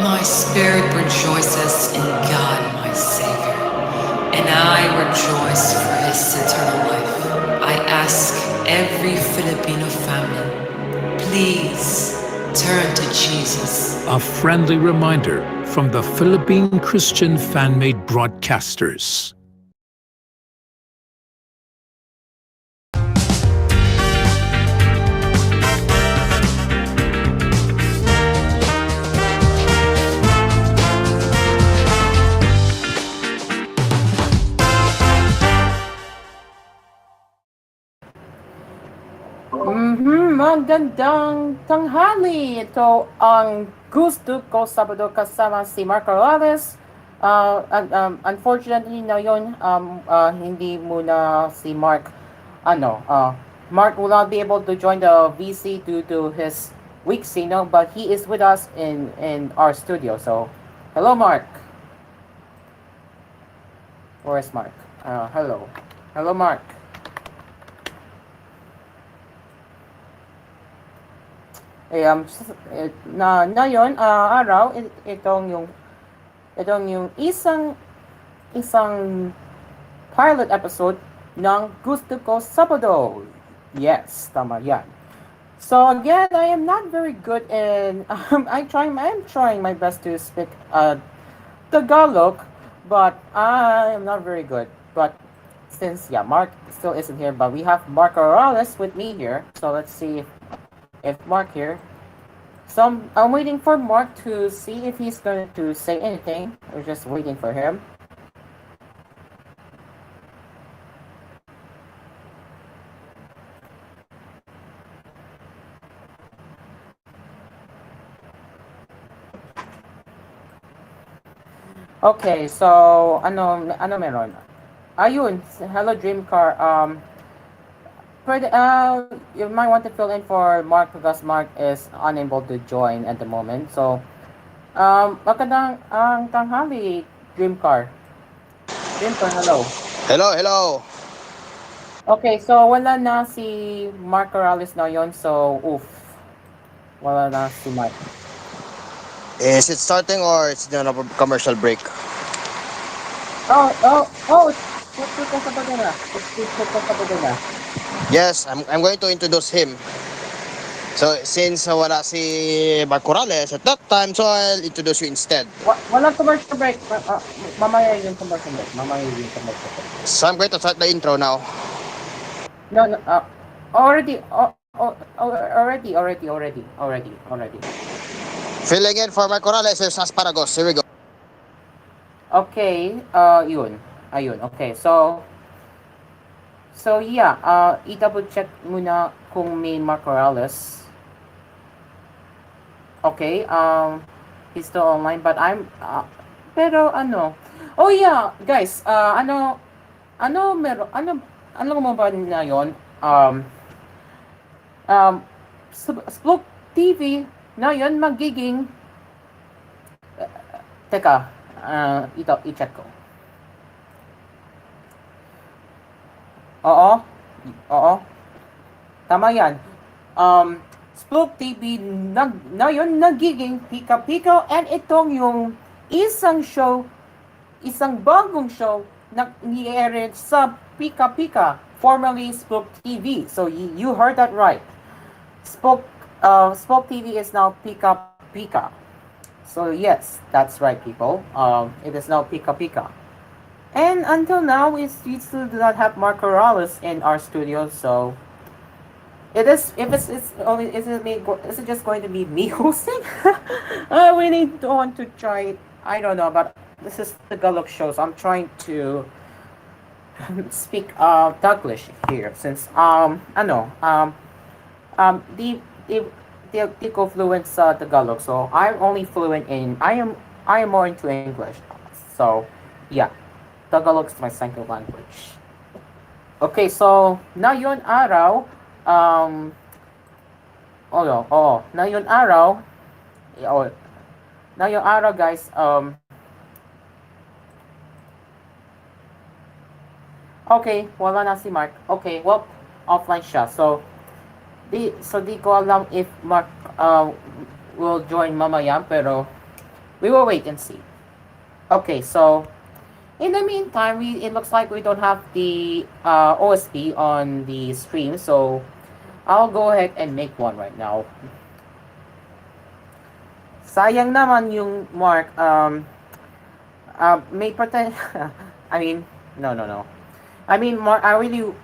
My spirit rejoices in God, my Savior, and I rejoice for His eternal life. I ask every Filipino family, please turn to Jesus. A friendly reminder from the Philippine Christian Fan-Made Broadcasters. Magandang tanghali. Ito ang gusto ko Sabado kasama si Mark Corrales. Unfortunately na yon hindi muna si Mark Mark will not be able to join the VC due to his weak signal, but he is with us in our studio. So, hello Mark. Where is Mark? Hello. Hello Mark. Na yon araw itong yung isang pilot episode ng Gusto Ko Sabado. Yes, tama yan. So again, I am not very good in I'm trying my best to speak Tagalog, but I am not very good. But since Mark still isn't here, but we have Mark Corrales with me here. So let's see if Mark here. So I'm waiting for Mark to see if he's going to say anything. We're just waiting for him. Okay, so ano meron? Ayun, hello Dreamcar. You might want to fill in for Mark because Mark is unable to join at the moment. So, magandang tanghali, Dreamcar. Dreamcar, hello. Hello. Okay, so wala na si Mark Corrales na yon. So, wala na si Mark. Is it starting or it's on a commercial break? Yes, I'm going to introduce him. So, since wala si Mark Corrales at that time, so I'll introduce you instead. Walang commercial break. Mamaya yung commercial break. So, I'm going to start the intro now. No, already. Filling in for Mark Corrales is Asparagus. Here we go. Okay, yun. Ayun, okay. So i-double check muna kung may Mark Corrales. Okay, he's still online, but pero oh yeah, guys, ano mo ba na yun? Splook TV na yun magiging, teka, ito, i-check ko. Oo. Tama yan. Splook TV na yun nagiging pika-pika, and itong yung isang bagong show na ni-air sa Pika-Pika, formerly Splook TV. So you heard that right. Splook TV is now Pika-Pika. So yes, that's right, people. It is now Pika-Pika. And until now, we still do not have Mark Corrales in our studio, so is it just going to be me hosting? I really don't want to try it. I don't know, but this is the Tagalog show, so I'm trying to speak Taglish here, since the ko fluent sa Tagalog, so I'm only fluent in I am more into English. So yeah, Tagalog is my second language. Okay, so na yun araw, na yun araw guys, okay, wala na si Mark. Okay, well, offline siya. So di ko alam if Mark will join mamaya, pero We will wait and see. Okay, so in the meantime, it looks like we don't have the OSP on the stream, so I'll go ahead and make one right now. Sayang naman yung Mark. May pretend. I mean, no, no, no. I mean, Mark. I really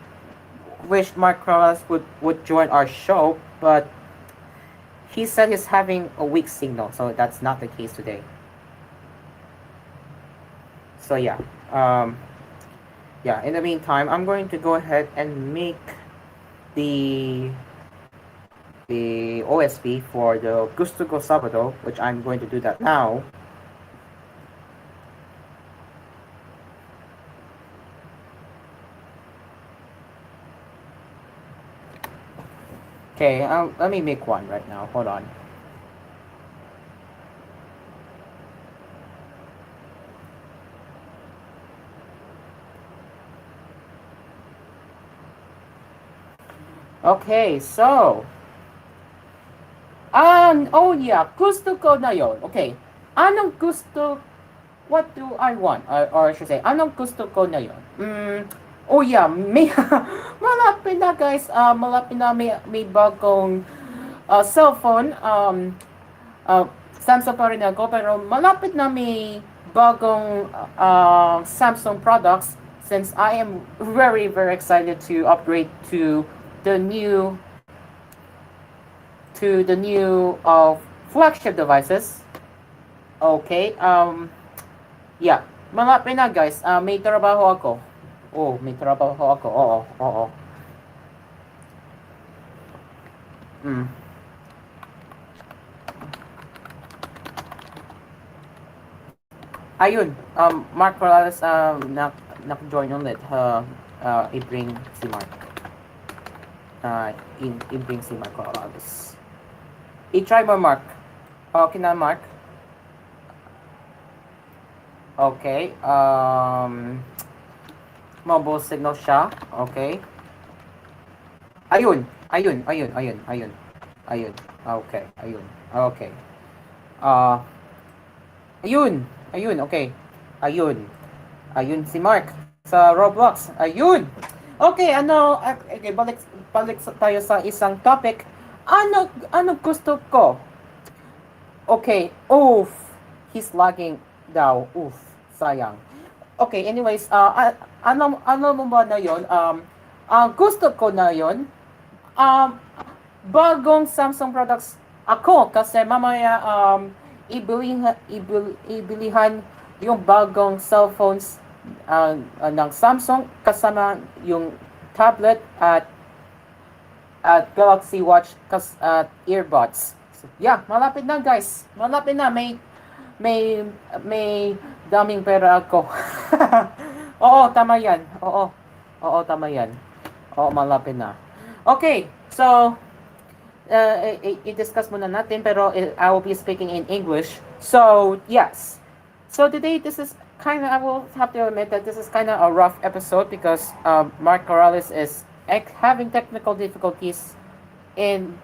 wish Mark Cross would join our show, but he said he's having a weak signal, so that's not the case today. So yeah, yeah. In the meantime, I'm going to go ahead and make the the OSP for the Gusto Go Sabado, which I'm going to do that now. Okay, let me make one right now. Hold on. Okay, so oh yeah, gusto ko na yon. Okay, anong gusto? What do I want? Or I should say, anong gusto ko na yon? Oh yeah, may malapit na guys. Malapit na may bagong cellphone. Samsung pa rin ako, pero malapit na may bagong Samsung products since I am very very excited to upgrade to the new flagship devices. Okay, yeah, malapit na guys. May trabaho ako. Oh, may trabaho ako. Oo, oo. Ayun, Mark Morales, nak-join ulit. I-bring si Mark. I-bring si Mark Morales. I-try mo, Mark. Okay na, Mark? Okay, mobile signal siya. Okay. Ayun. Ayun. Okay. Ayun. Okay. Ayun. Okay. Ayun si Mark sa Roblox. Ayun. Okay, okay, balik tayo sa isang topic. Ano gusto ko? Okay. Oof. He's lagging daw. Oof. Sayang. Okay, anyways, ano mo ba na yon? Gusto ko na yon. Bagong Samsung products ako kasi mamaya ibilihan yung bagong cellphones ng Samsung kasama yung tablet at Galaxy Watch at earbuds. So, yeah, malapit na guys. Malapit na may daming pera ako. Oo, tama yan. Oo, tama yan. Oo, malapit na. Okay, so, i-discuss muna natin, pero I will be speaking in English. So, yes. So, today, this is I will have to admit that this is kind of a rough episode because Mark Corrales is having technical difficulties in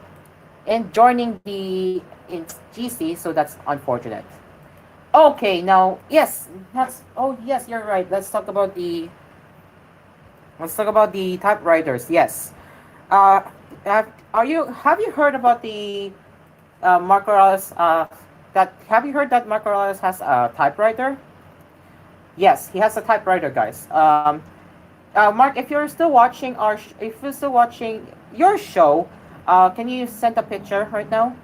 joining in GC, so that's unfortunate. Okay, now yes, yes, you're right. Let's talk about the typewriters. Yes. Have you heard about the Mark Morales? Have you heard that Mark Morales has a typewriter? Yes, he has a typewriter, guys. Mark, if you're still watching your show, can you send a picture right now?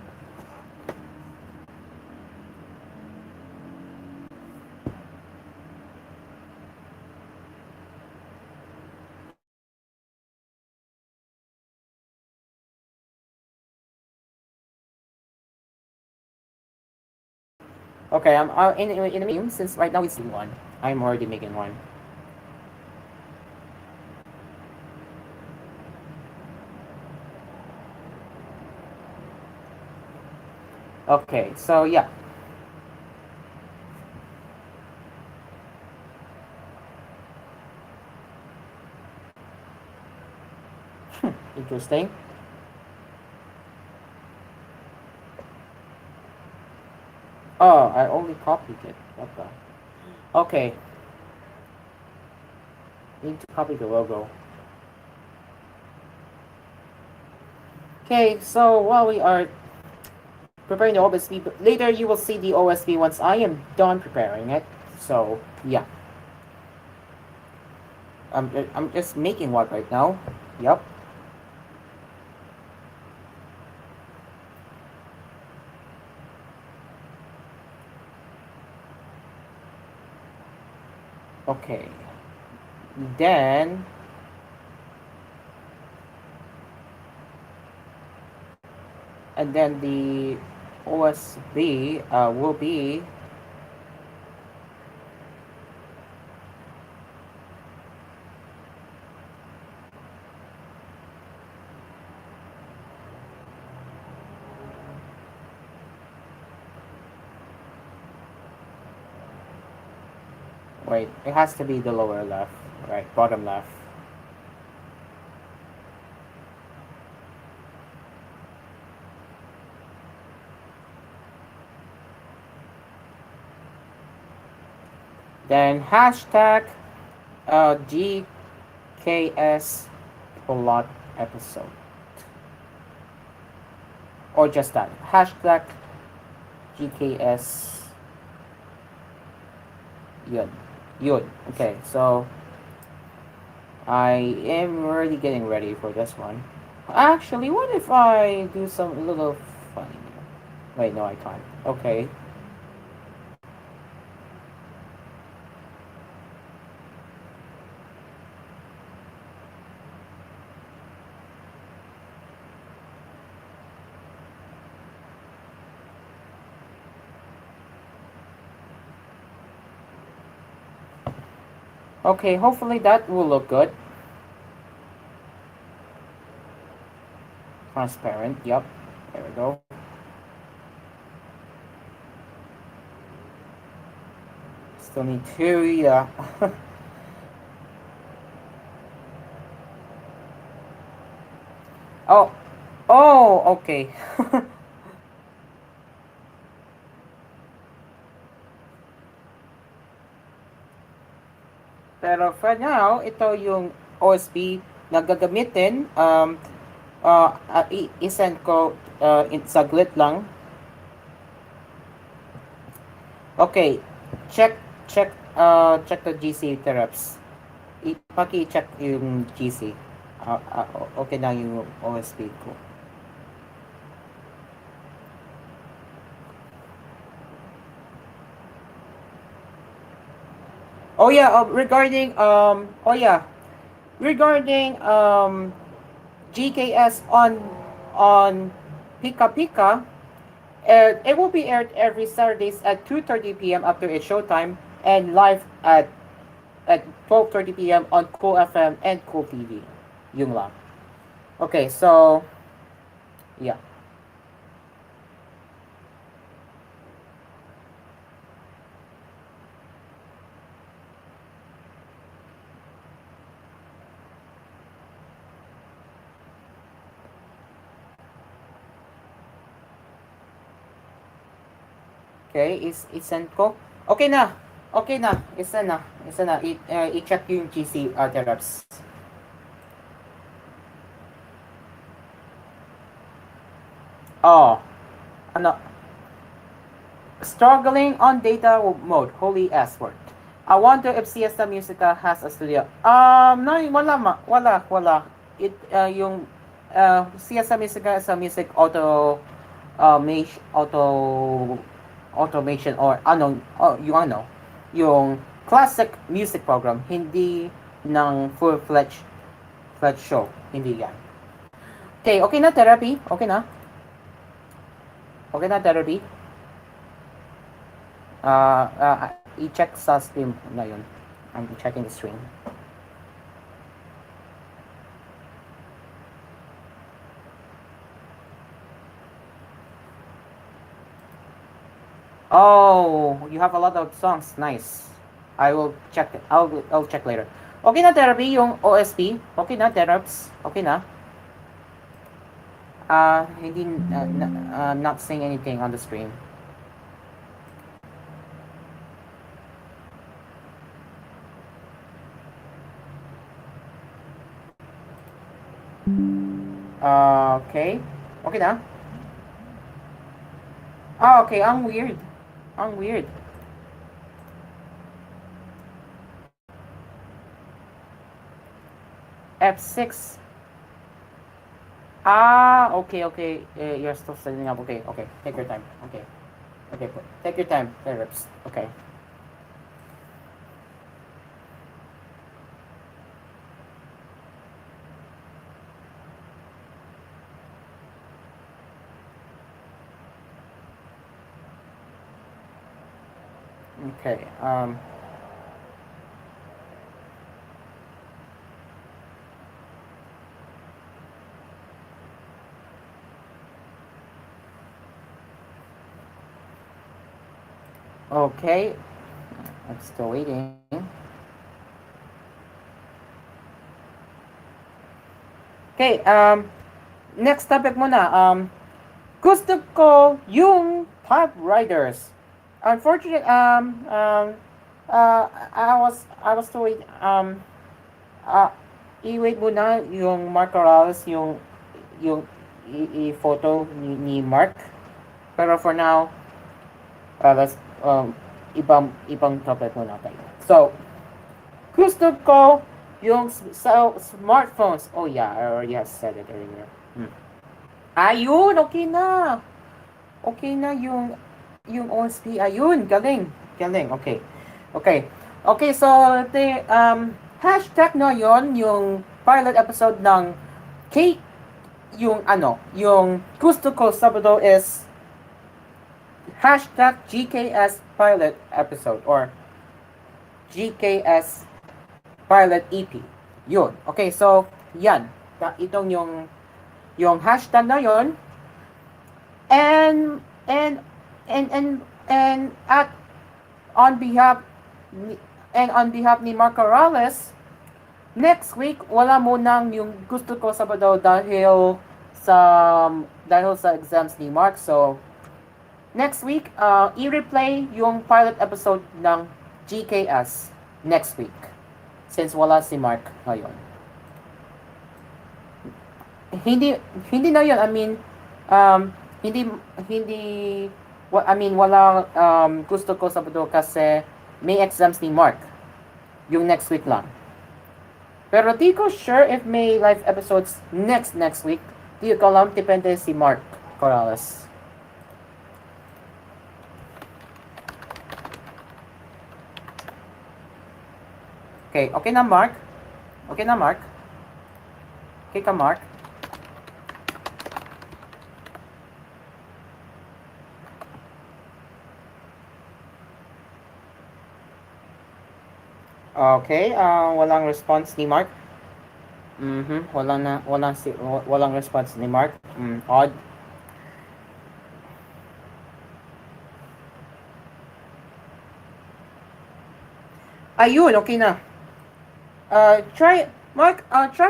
Okay, I'm in the mean, since right now it's one. I'm already making one. Okay, so yeah. Interesting. Oh, I only copied it. What the? Okay, need to copy the logo. Okay, so while we are preparing the OSB, but later you will see the OSB once I am done preparing it. So yeah, I'm just making one right now. Yep. Okay. Then and then the OSB will be wait, it has to be the lower left, right, bottom left. Then hashtag GKS plot episode. Or just that. Hashtag GKS yun. Yun. Okay, so I am already getting ready for this one. Actually, what if I do some little funny? Wait, no, I can't. Okay. Okay, hopefully that will look good. Transparent, yep. There we go. Still need to, yeah. Oh, oh, okay. Pero for now, ito yung OSB na gagamitin. I-send ko saglit lang. Okay, check the GC interrupts. Paki-check yung GC. Okay na yung OSB ko. Oh yeah, regarding GKS on Pika Pika, it will be aired every Saturdays at 2:30 p.m. after its showtime and live at 12:30 p.m. on Cool FM and Cool TV. Yung lang. Okay, so yeah. Okay, i-send ko. Okay na. Okay na. Isa na. I-check yung GC interrupts. Oh. Ano? Struggling on data mode. Holy S word. I wonder if Siesta Musica has a studio. No, wala. Yung Siesta Musica is a music automation or yung classic music program, hindi ng full-fledged show, hindi yan. Okay na therapy? Okay na therapy? I-check sa stream na yun. I'm checking the stream. Oh, you have a lot of songs. Nice. I will check it. I'll check later. Okay na therapy yung OSP. Okay na theraps. Okay na. Hindi not saying anything on the stream. Okay. Okay na? Ah, okay. Ang weird. Ang weird. F6. Ah, okay, okay. You're still setting up. Okay, okay. Take your time. Okay. Okay, take your time, Phillips. Okay. Okay. Okay. I'm still waiting. Okay, next topic muna. Gusto ko yung Top Riders. Unfortunately, I was to wait, uh, i-wait muna yung Mark Corrales, yung i-photo ni Mark. Pero for now, let's, ibang topic muna tayo. So, gusto ko yung smartphones. Oh yeah, I already have said it earlier. Ayun, okay na. Okay na yung OSP. Ayun, galing. Galing, okay. Okay. Okay, so hashtag na yon yung pilot episode ng K yung gusto ko Sabado is hashtag GKS pilot episode or GKS pilot EP. Yun. Okay, so yan. Itong yung hashtag na yon and and and at on behalf on behalf ni Marco Morales, next week wala mo nang yung gusto ko Sabado sa dahil sa exams ni Mark. So next week i-replay yung pilot episode ng GKS next week since wala si Mark ngayon. Hindi hindi na yun. I mean hindi hindi I mean wala gusto ko Sabado kasi may exams ni Mark yung next week lang. Pero di ko sure if may live episodes next week. Di ko alam, depende si Mark Corrales. Okay, okay na Mark? Okay na Mark? Okay ka Mark? Okay, walang response ni Mark. Walang response ni Mark. Odd. Ayun, okay na. Try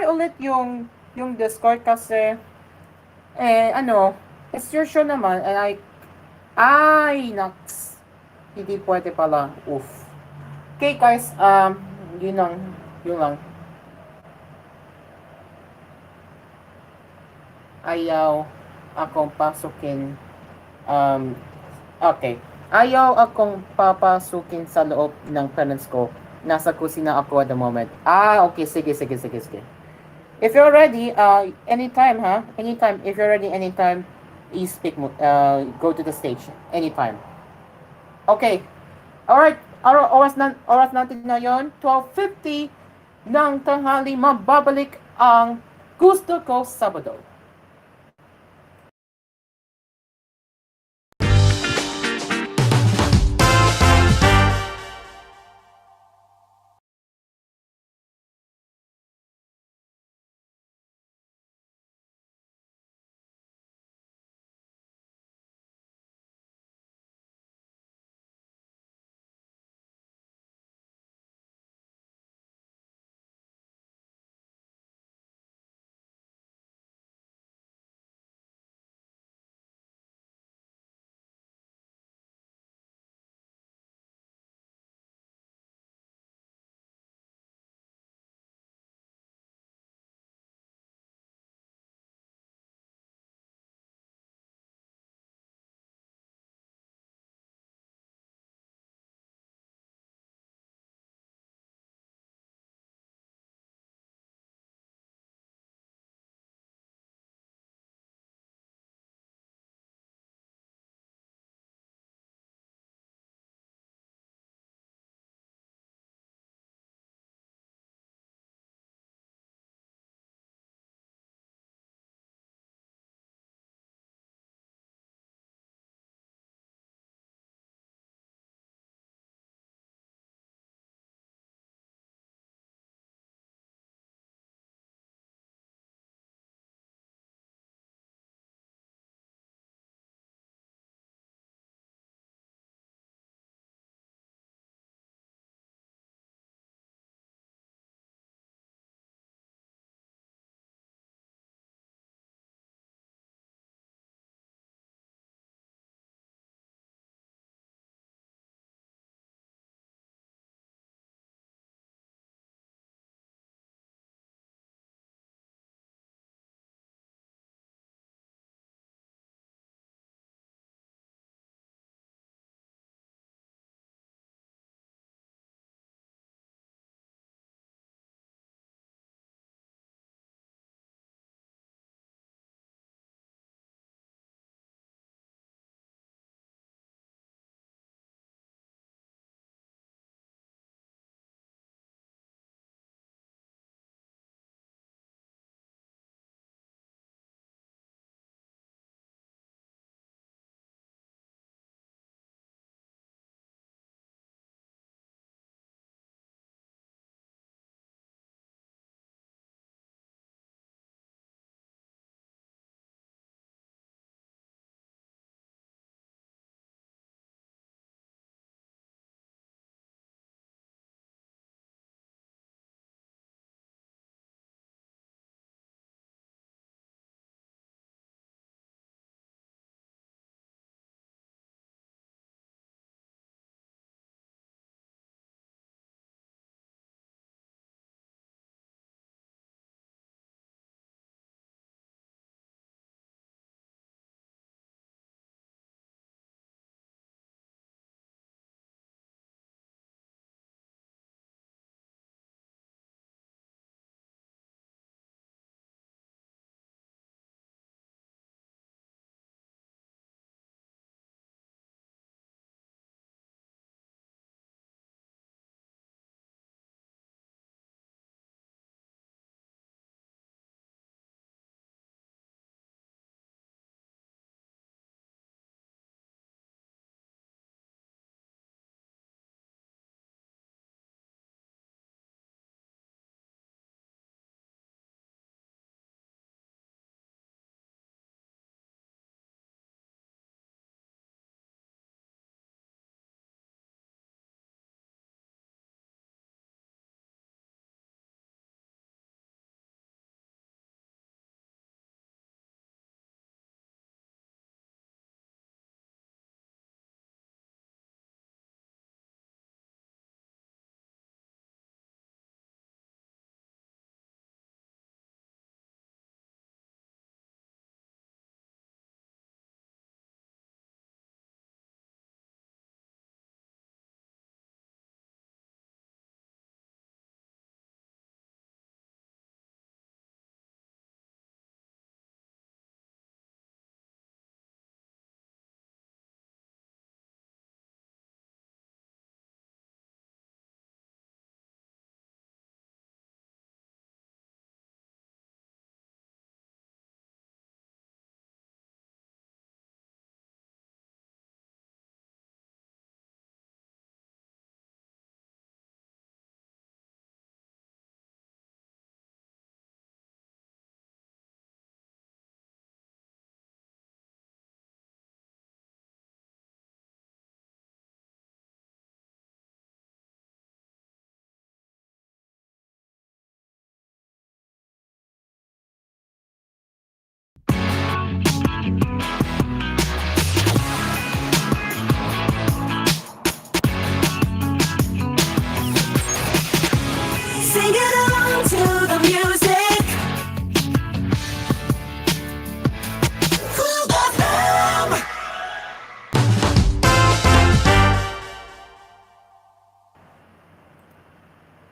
ulit yung Discord kasi it's your show naman and naks. Hindi pwede pala. Oof. Okay guys, yun lang. Ayaw akong pasukin, okay. Ayaw akong papasukin sa loob ng parents ko. Nasa kusina ako at the moment. Okay, sige. If you're ready, anytime, anytime, if you're ready, anytime, speak mo, go to the stage, anytime. Okay, alright, oras natin ngayon, 12:50 ng tanghali, mababalik ang Gusto Ko Sabado.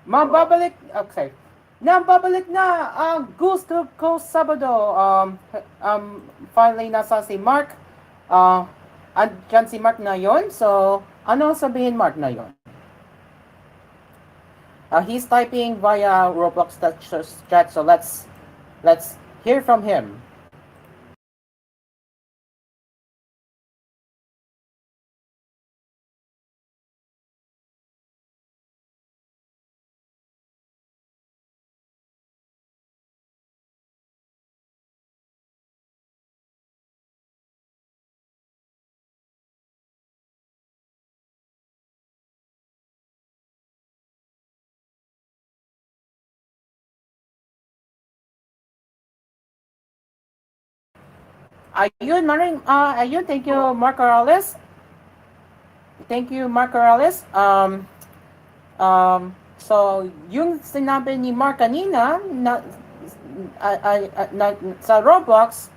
Okay. Nababalik na ang Gusto Ko Sabado. Finally nasa si Mark. Andyan si Mark na yon. So, ano sabihin Mark na yon? He's typing via Roblox chat. So let's hear from him. Ayun, thank you, Mark Corrales. Thank you, Mark Corrales. So, yung sinabi ni Mark kanina sa Roblox,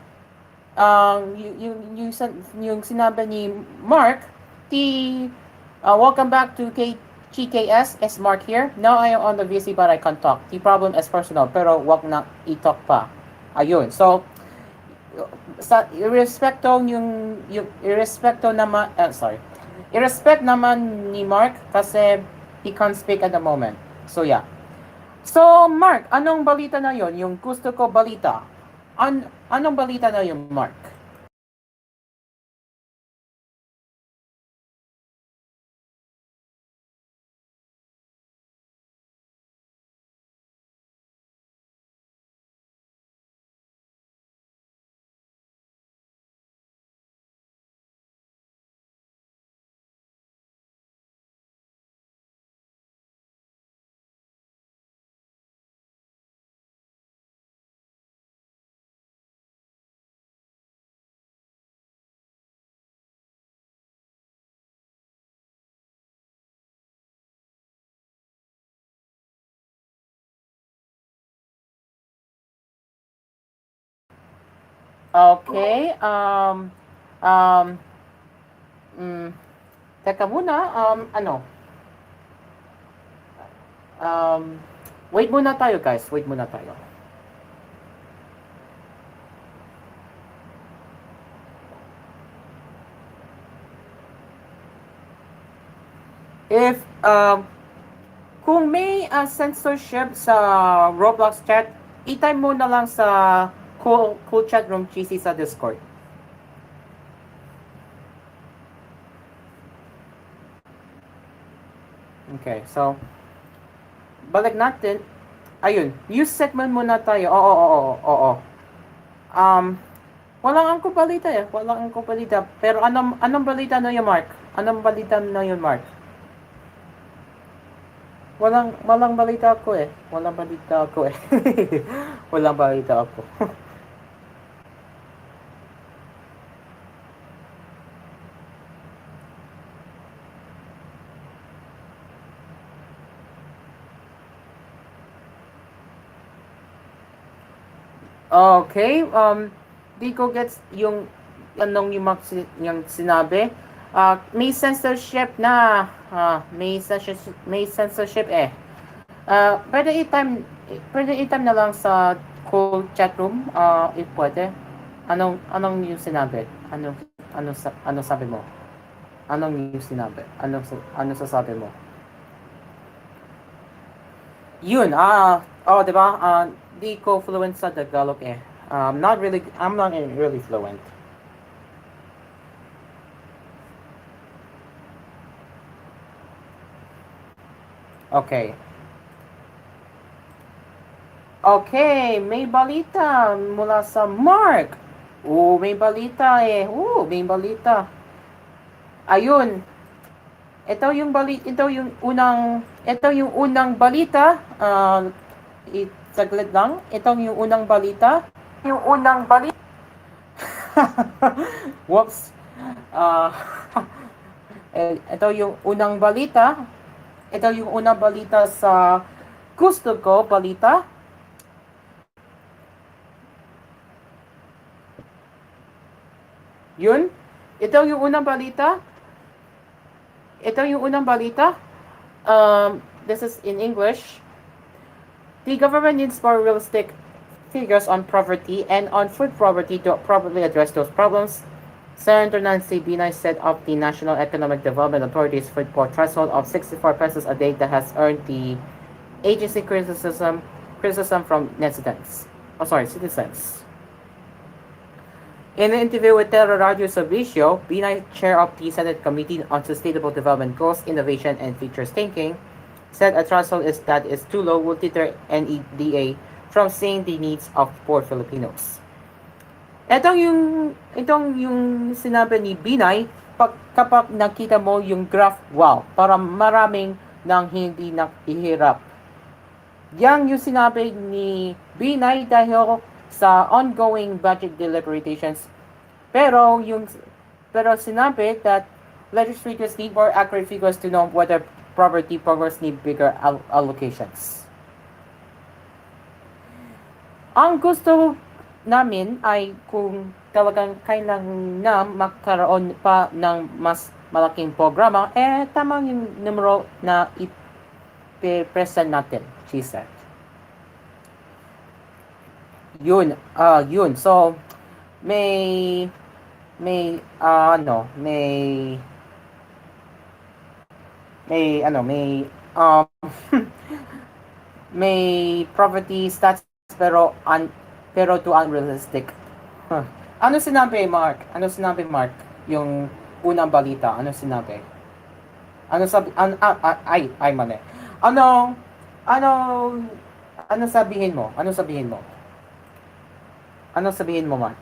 yung sinabi ni Mark, welcome back to GKS, is Mark here. Now I am on the VC but I can't talk. The problem is personal, pero wag na i-talk pa. Ayun, so, irrespect naman ni Mark kasi he can't speak at the moment. So yeah. So Mark, anong balita na yon? Yung gusto ko balita. Anong balita na yon, Mark? Okay, teka muna, wait muna tayo guys, wait muna tayo. If, kung may censorship sa Roblox chat, i-time mo na lang sa cool chat room GC sa Discord. Okay, so balik natin. Ayun, news segment muna tayo. Oo. Walang angko balita eh. Walang angko balita. Pero anong balita na yun, Mark? Anong balita na yun, Mark? Walang balita ako eh. Walang balita ako. Okay, di ko gets yung yung sinabi. May censorship na. May censorship eh. Pwede i-time na lang sa cool chat room, if pwede. Anong yung sinabi? Ano sabi mo? Anong yung sinabi? Ano sasabi mo? Yun, diba? Di ko fluent sa Tagalog eh. I'm not really fluent. Okay. Okay, may balita mula sa Mark. May balita eh. May balita. Ayun. Ito yung unang balita. Saglit lang. Ito yung unang balita. Whoops. Ito yung unang balita. Ito yung unang balita sa Gusto Ko Balita. Yun. Ito yung unang balita. This is in English. The government needs more realistic figures on poverty and on food poverty to properly address those problems. Senator Nancy Binay said of the National Economic Development Authority's food poor threshold of 64 pesos a day that has earned the agency criticism from citizens. In an interview with Teleradio Servicio, Binay, chair of the Senate Committee on Sustainable Development Goals, Innovation, and Futures Thinking, said a threshold that is too low will deter NEDA from seeing the needs of poor Filipinos. Itong yung sinabi ni Binay, kapag nakita mo yung graph, wow, para maraming nang hindi nakihirap. Yan yung sinabi ni Binay dahil sa ongoing budget deliberations. Pero sinabi that legislators need more accurate figures to know whether poverty programs need bigger allocations. Ang gusto namin ay kung talagang kailangan na magkaroon pa ng mas malaking programa, tama yung numero na ipipresent natin, she said. Yun. So, may poverty stats pero too unrealistic. Ano sinabi, Mark? Yung unang balita, ano sinabi? Mali. Ano sabihin mo? Ano sabihin mo, Mark?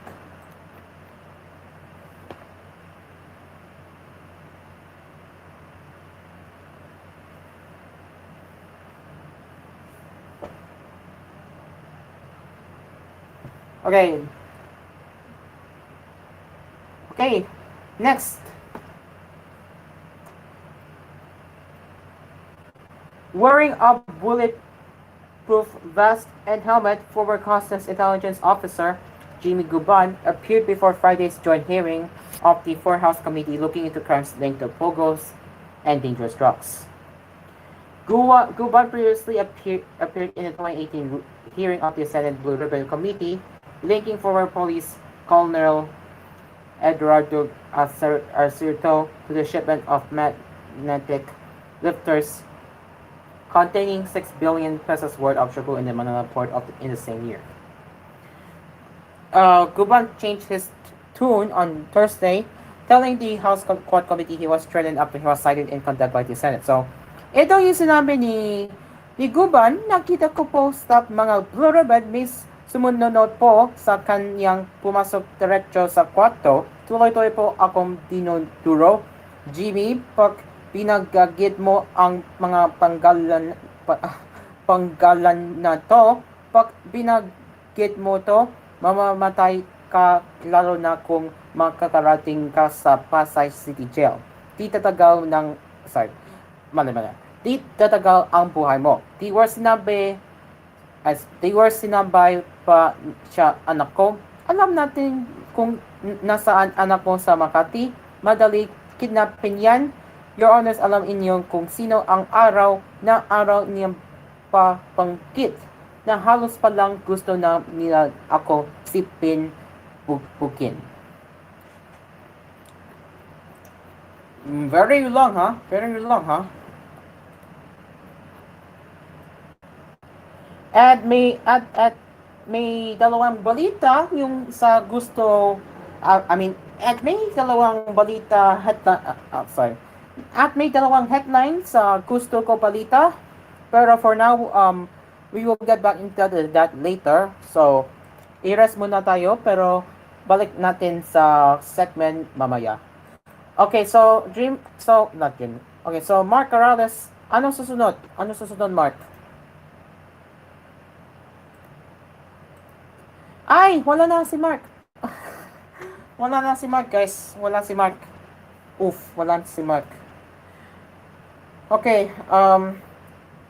Okay, next. Wearing a bulletproof vest and helmet, former Customs Intelligence Officer Jimmy Guban appeared before Friday's joint hearing of the Four-House Committee looking into crimes linked to pogos and dangerous drugs. Guban previously appeared in the 2018 hearing of the Senate Blue Ribbon Committee linking former police Colonel Eduardo Arcito to the shipment of magnetic lifters containing 6 billion pesos worth of sugar in the Manila port in the same year. Guban changed his tune on Thursday, telling the House Quad Committee he was threatened after he was cited in contempt by the Senate. So, ito yung sinabi ni Guban, nakita ko po sa mga Blue Ribbon, Miss sumunod po sa kanyang pumasok diretso sa kwarto. Tuloy-tuloy po akong dinuduro. Jimmy, pag pinagagit mo ang mga panggalan na to, pag binagit mo to, mamamatay ka lalo na kung makakarating ka sa Pasay City Jail. Di tatagal ang buhay mo. Di were sinabay pa siya, anak ko. Alam natin kung nasaan anak mo sa Makati. Madali kidnapping yan. Your Honors, alam inyo kung sino ang araw niyang papangkit na halos pa lang gusto na nila ako sipin bukin. Very long, ha? At may dalawang balita yung sa gusto may dalawang headlines sa gusto ko balita, pero for now we will get back into that later. So i-rest muna tayo pero balik natin sa segment mamaya. Okay, so Mark Corrales, ano susunod, Mark? Ay, wala na si Mark. Guys. Wala si Mark. Wala si Mark. Okay,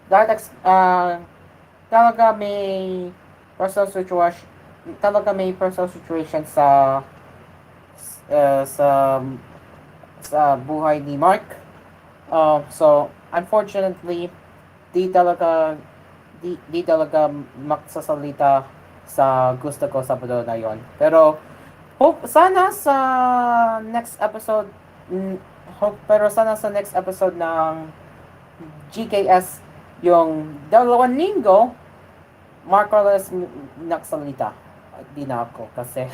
talaga may personal situation sa buhay ni Mark. So, unfortunately, di talaga di talaga magsasalita sa gusto ko Sabado na yon. Pero hope sana sa next episode mm, pero sana sa next episode ng GKS yung 2 linggo Mark Robles nagsalita. Di na ako kasi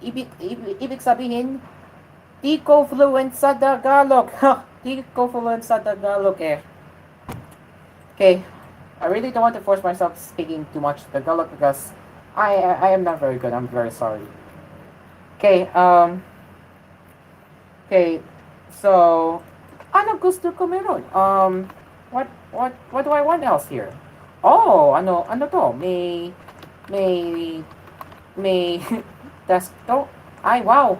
ibig sabihin di ko fluent sa Tagalog. Di ko fluent sa Tagalog eh. Okay, I really don't want to force myself speaking too much Tagalog because I am not very good. I'm very sorry. Okay, okay. So, ano gusto ko meron? What do I want else here? Oh, ano to? May, may, desktop. Ay, wow.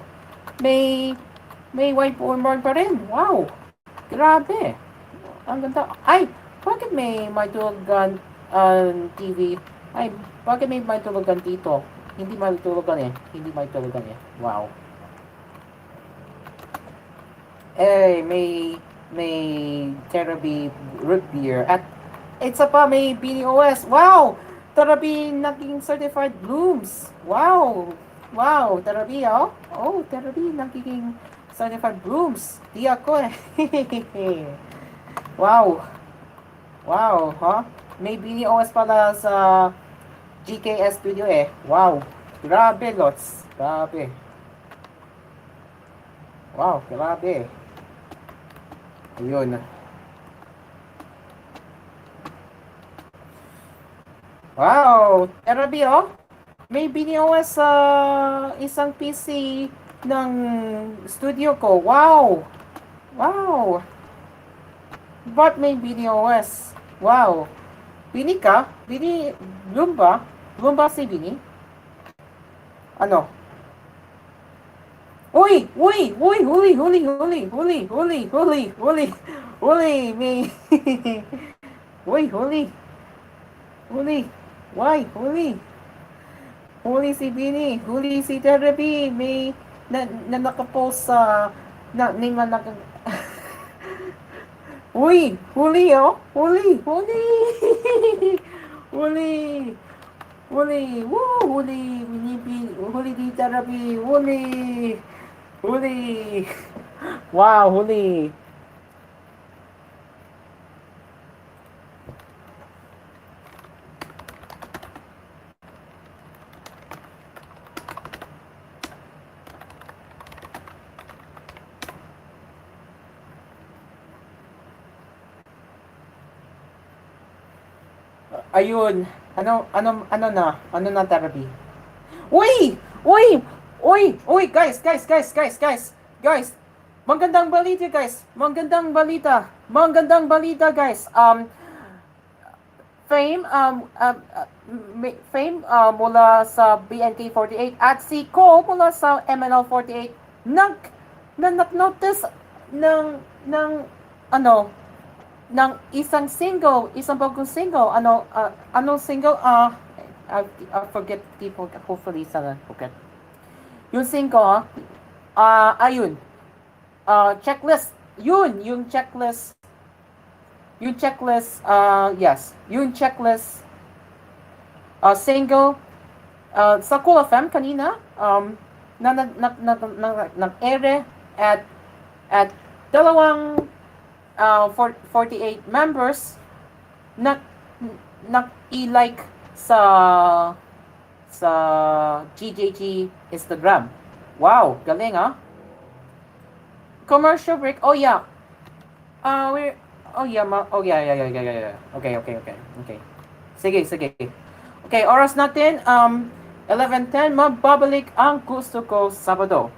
May whiteboard pa rin. Wow. Grabe. Ang ganda. Ay, bakit may tulugan TV? Ay, bakit may tulugan dito? Hindi may tulugan eh. Hindi may tulugan eh. Wow. Eh, may therapy root beer at isa pa may BDOS. Wow! Therapy naging certified blooms. Wow! Wow, therapy oh. Oh, therapy naging certified blooms. Di ako eh. Wow. Wow, huh? May BDOS pala sa GKS Studio eh. Wow. Grabe, lots. Grabe. Wow, grabe. Ayun. Wow! Therapy, oh. May BDOS sa isang PC ng studio ko. Wow! Wow! Ba't may BDOS? Wow! Bini ka? Bini, Bloom ba? Bloom ba si Bini? Ano? Uy! Uy! Uy! Huli! Huli! Huli! Huli! Huli! Huli! Huli! Huli! May... Uy! Huli! Huli! Why? Huli! Huli si Bini! Huli si Therapy! May... Na nakapost sa... Name na naka... Uy! Huli oh! Huli! Huli! Huli! Huli! Woo! Huli! Huli di Therapy! Huli! Huli! Wow! Huli! Ayun. Ano na therapy? Uy! Uy! Uy! Uy! Guys! Magandang balita, guys! Magandang balita! Magandang balita, guys! Fame, Fame mula sa BNK48 at si Ko mula sa MNL48 nag-notice ng ano ng isang bagong single. Anong single? I forget people, hopefully sana forget. Yung single, ayun. Checklist. Yung checklist. Yes. Yung checklist single sa Cool FM kanina nag-ere at dalawang 48 members nag-i-like sa GJG Instagram. Wow, galing ah. Commercial break. Oh yeah. We're yeah. Okay. Sige. Okay, oras natin 11:10, mababalik ang gusto ko Sabado.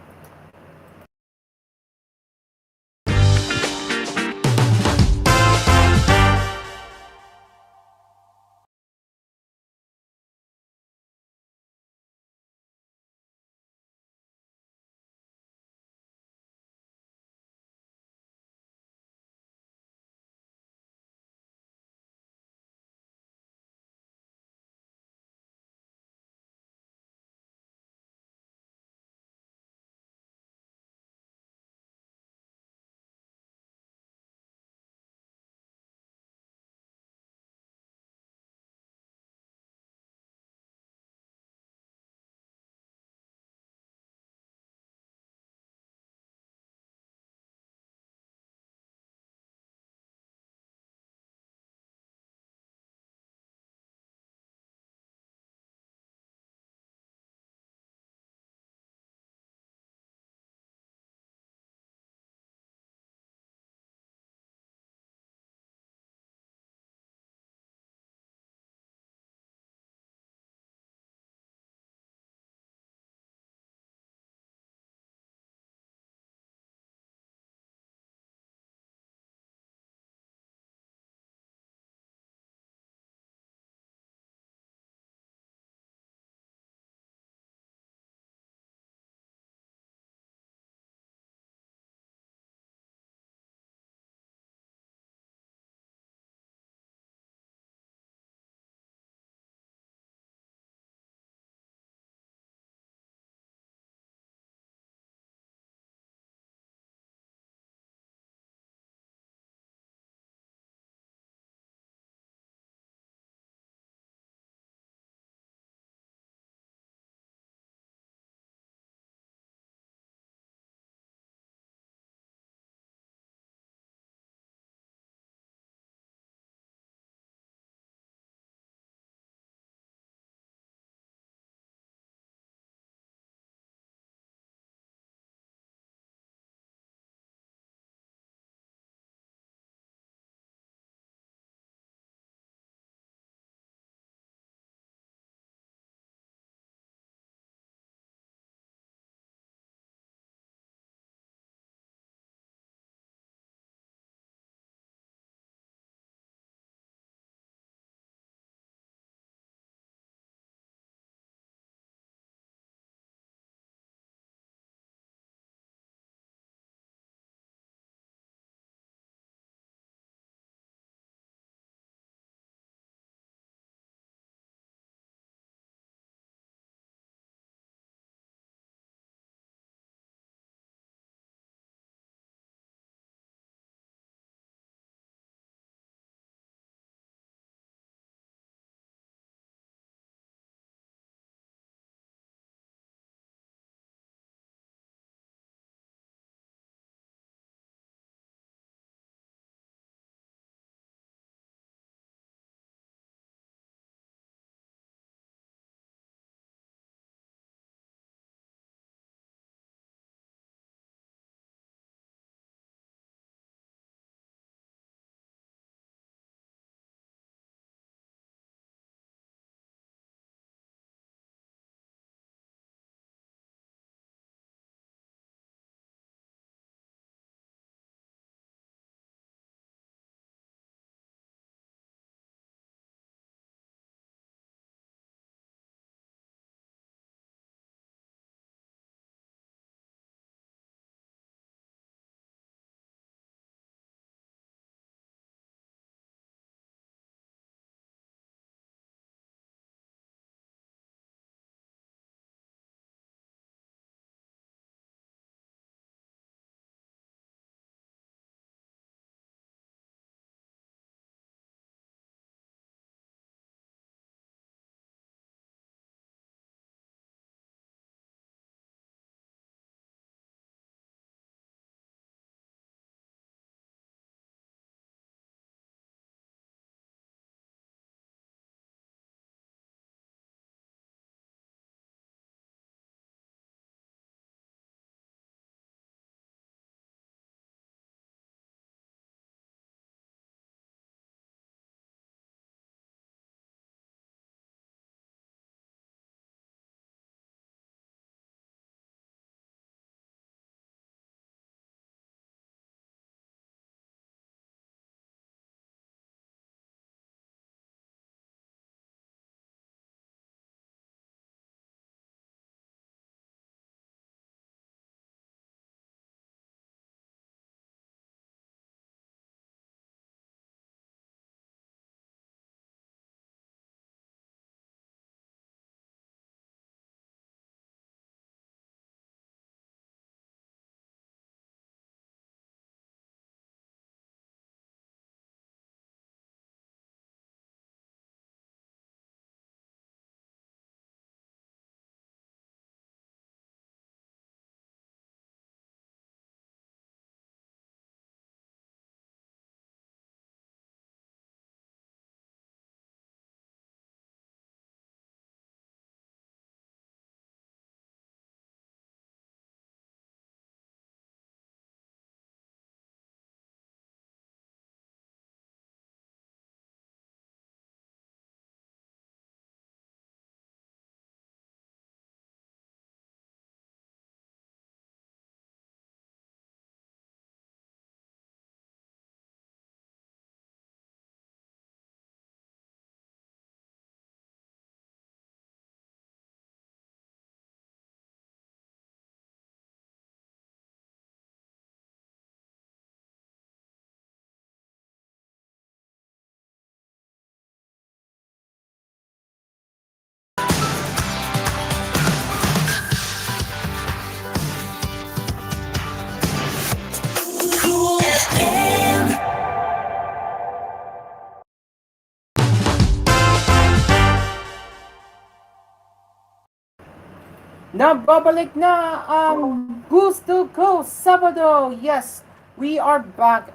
Nababalik na ang Gusto Ko Sabado. Yes, we are back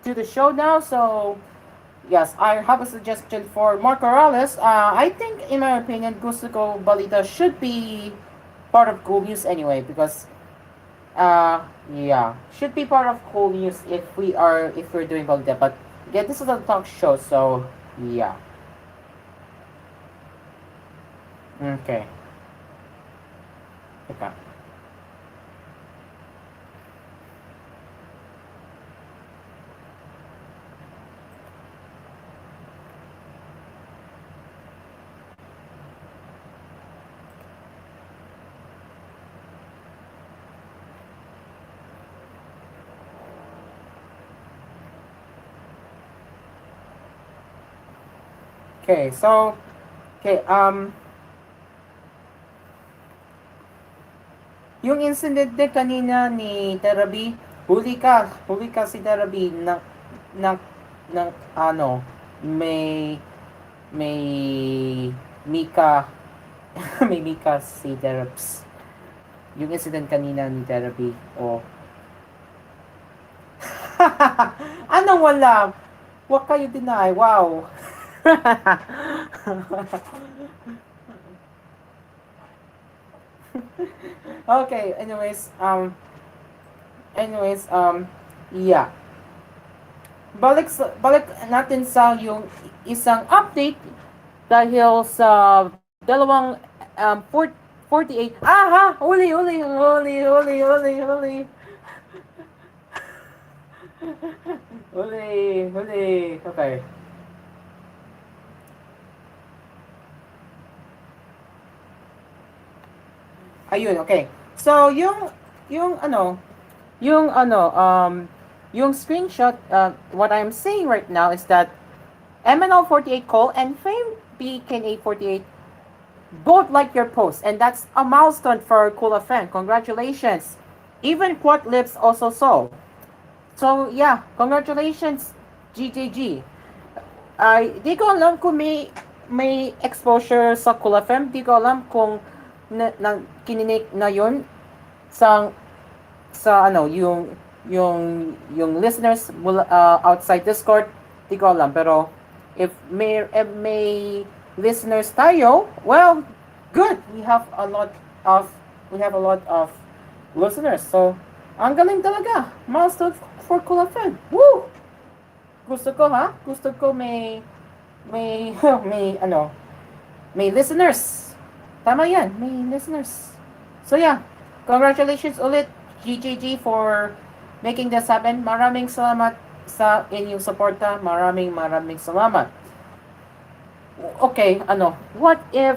to the show now. So, yes, I have a suggestion for Mark Morales. I think, in my opinion, Gusto Ko Balita should be part of Cool News anyway because, yeah, should be part of Cool News if we're doing Balita. But yeah, this is a talk show, so yeah. Okay. Okay. Okay, so okay, yung incident din kanina ni Terabi, huli ka si Terabi ng ng ano, may may Mika may Mika si Teraps. Yung incident kanina ni Terabi, oh. Anong wala? Huwag kayo deny, wow. Okay, yeah. Balik natin sa yung isang update dahil sa dalawang 48. Aha! Huli. Huli. Okay. Ayun, okay. So, yung screenshot, what I'm saying right now is that MNL48 Cole and Fame BK848 both like your post, and that's a milestone for Cool FM. Congratulations. Even Quat Lips also saw. So, yeah, congratulations, GJG. Di ko alam kung may exposure sa Cool FM. Di ko alam kung kininik na yun sa yung listeners outside Discord, di ko alam, pero if may listeners tayo, well, good, we have a lot of listeners, so ang galing talaga, milestone for Cool FM. Woo! Gusto ko may may listeners. Tama yan, may listeners. So yeah, congratulations ulit GJG for making this happen. Maraming salamat sa inyong suporta. Maraming salamat. Okay, what if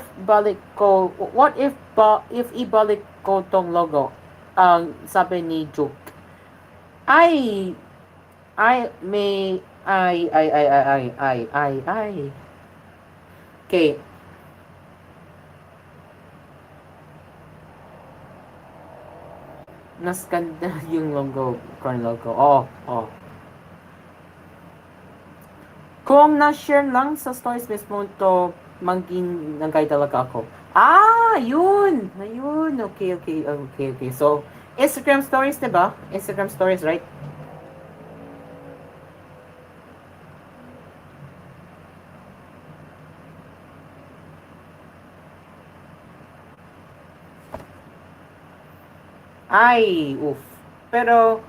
ibalik ko tong logo? Ang sabi ni Juke. Okay. Mas ganda yung logo. Oh. Kung na-share lang sa stories mismo to, maging nagay talaga ako. Yun! Ayun. Okay. So, Instagram stories, diba? Instagram stories, right? Oof. Pero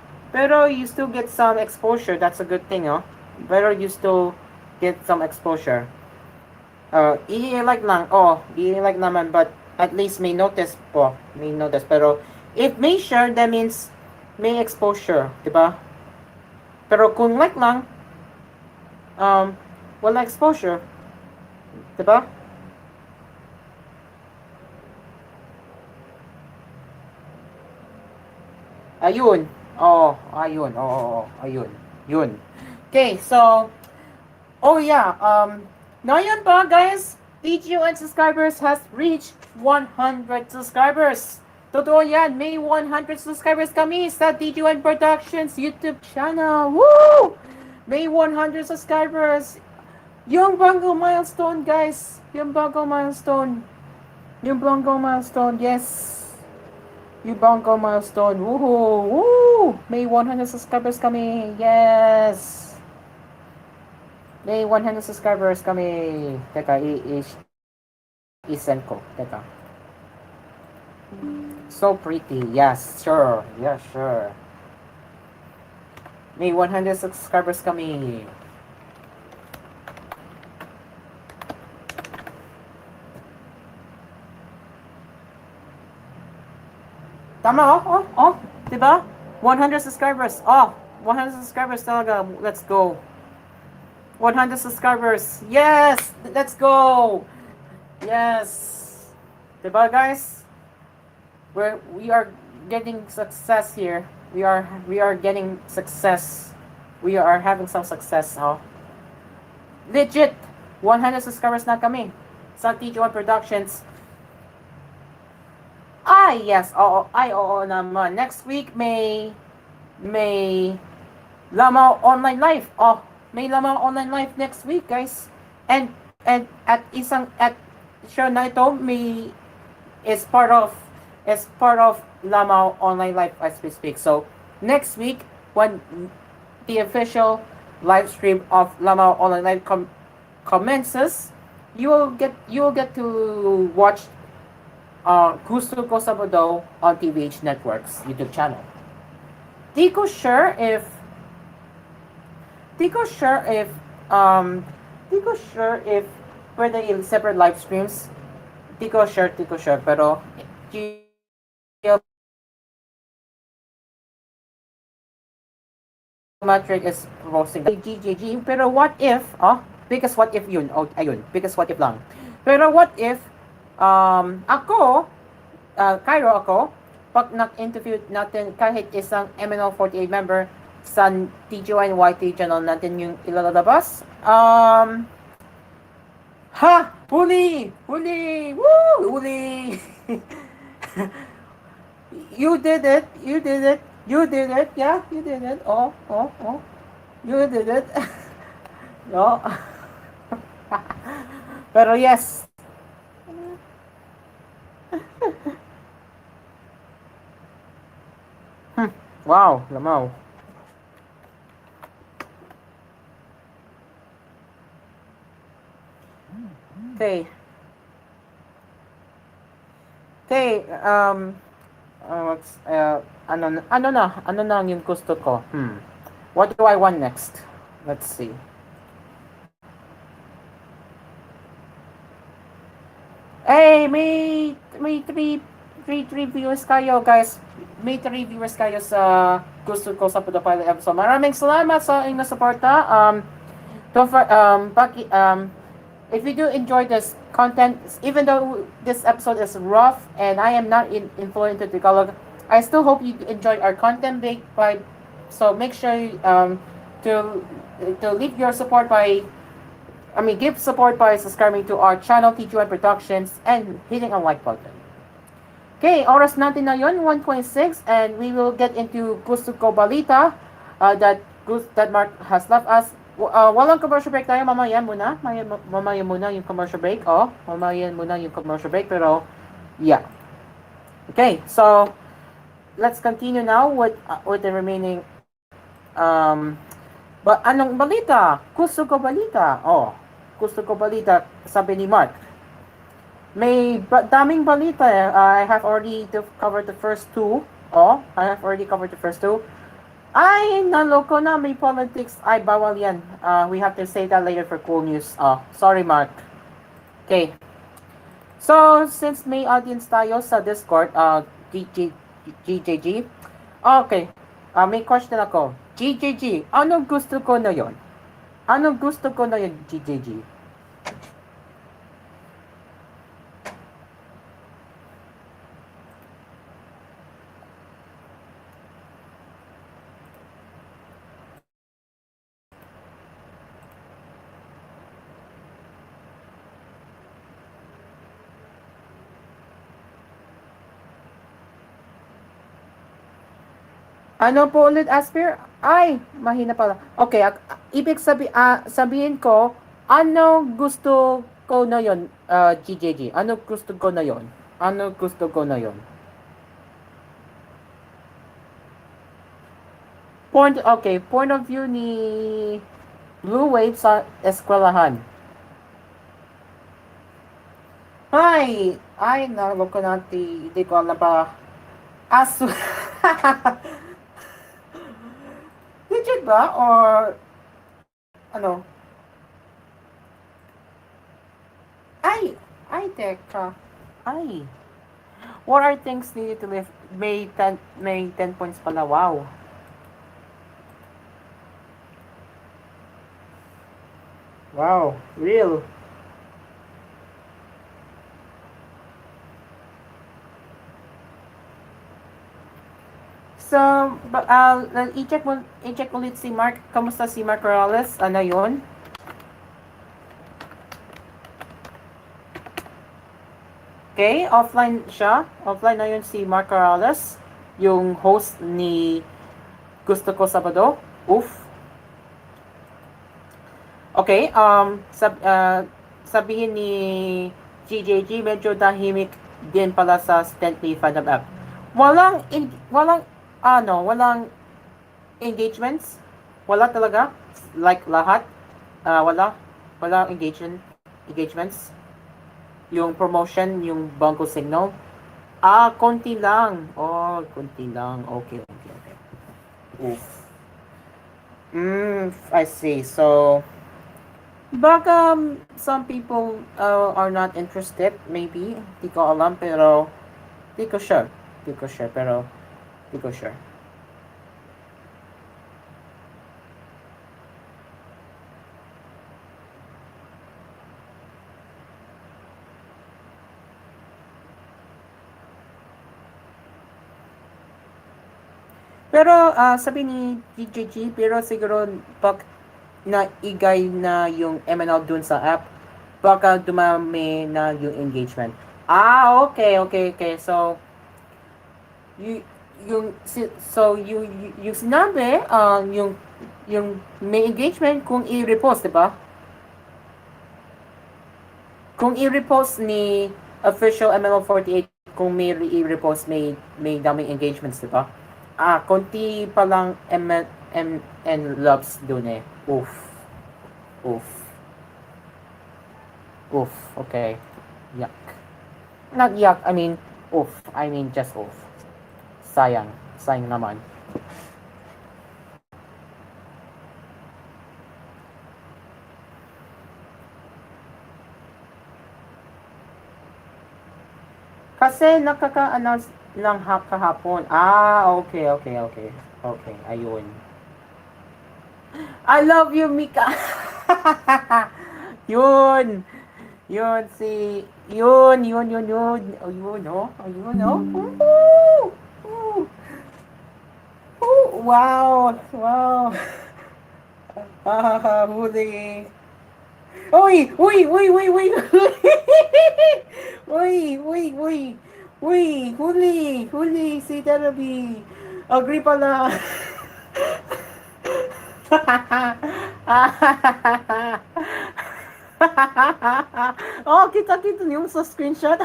you still get some exposure. That's a good thing, oh. Pero you still get some exposure. I-like naman, but at least may notice po. Pero if may share, that means may exposure, diba? Pero kung like lang, wala exposure, diba? Ayun. Ayun. Yun. Okay, so, ngayon pa, guys, DGUN subscribers has reached 100 subscribers. Totoo yan, may 100 subscribers kami sa DGUN Productions YouTube channel. Woo! May 100 subscribers. Yung bagong milestone, guys. New Blanco milestone, yes. New Blanco milestone. Woohoo! Woo! May 100 subscribers kami. Yes. May 100 subscribers kami. Teka, i-send ko. Teka. So pretty. Yes, sure. Yes, sure. May 100 subscribers kami. Tama, diba? 100 subscribers. 100 subscribers talaga. Let's go. 100 subscribers. Yes! Let's go! Yes! Diba, guys? We are getting success here. We are getting success. We are having some success, Legit! 100 subscribers na kami sa TG1 Productions. Yes. Oo naman. Next week may Lamau Online Live. May Lamau Online Live next week, guys. And at show na ito is part of Lamau Online Live as we speak. So next week when the official live stream of Lamau Online Live commences, you will get to watch Gusto Ko Sabado on TVH Network's YouTube channel. Di ko sure if whether in separate live streams. Di ko sure, pero Geometric is proposing that GGG, pero what if, because what if yun, ayun, because what if lang. Pero what if ako, Cairo ako, pag nag-interview natin kahit isang MNL48 member sa TG1 YT channel natin yung ilalabas, huli! Woo! Huli! You did it! Yeah, you did it. You did it. No. Pero yes. Wow, Lamau. Okay, ano na yung gusto ko? What do I want next? Let's see. Hey, may three viewers kayo, guys. May 3 viewers kayo sa Gusto Ko Sabado Pilot episode. Maraming salamat sa inyong suporta. If you do enjoy this content, even though this episode is rough and I am not fluent in Tagalog, I still hope you enjoy our content. So make sure to leave your support give support by subscribing to our channel, TG1 Productions, and hitting a like button. Okay, oras natin na yun, 1:26, and we will get into Gusto Ko Balita that Mark has left us. Walang commercial break tayo, mamaya muna yung commercial break. Mamaya muna yung commercial break, pero yeah. Okay, so let's continue now with the remaining anong balita? Gusto Ko Balita. Gusto Ko Balita, sabi ni Mark. May daming balita. I have already covered the first two. Ay, naloko na. May politics. Ay, bawal yan. We have to say that later for cool news. Sorry, Mark. Okay. So, since may audience tayo sa Discord, GJG. Okay. May question ako. GJG, anong gusto ko na yun? GJG? Ano po ulit, Aspir? Ay, mahina pala. Okay, ibig sabihin ko, ano gusto ko na yon, GJG? Ano gusto ko na yon? Ano gusto ko na yon? Point of view ni Blue Wave sa eskwelahan. Ay, nalog ko natin, hindi ko alam pa. Asu... Legit ba? Or, ano? Teka. What are things needed to lift? May 10 points pala, wow. Wow, real. So, i-check ulit si Mark. Kamusta si Mark Morales? Ano yun? Okay, offline siya. Offline na yun si Mark Morales. Yung host ni Gusto Ko Sabado. Oof. Okay, sabihin ni GJG, medyo tahimik din pala sa Stent ni Fandom app. Walang engagements. Wala talaga. Like lahat. Wala engagements. Yung promotion, yung Bangko Signal. Konti lang. Oh, konti lang. Okay. Oof. I see. So, baka some people are not interested, maybe. Di ko alam, pero di ko sure. Pero sabi ni GJG, pero siguro pag naigay na yung MNL dun sa app, baka dumami na yung engagement. Okay. So, yung sinabi, yung may engagement kung i-repost, diba? Kung i-repost ni official MNL48, kung may i-repost, may daming engagements, diba? Konti pa lang MN loves dun eh. Oof. Okay. Yuck. Not yuck, I mean, oof. I mean, just oof. Sayang naman. Kasi nakaka-announce lang kahapon. Okay. Ayun. I love you, Mika. Yun. Yun. Wow. Huli. Uy. Huli si Therapy. Agree pala. Kita yung sa screenshot.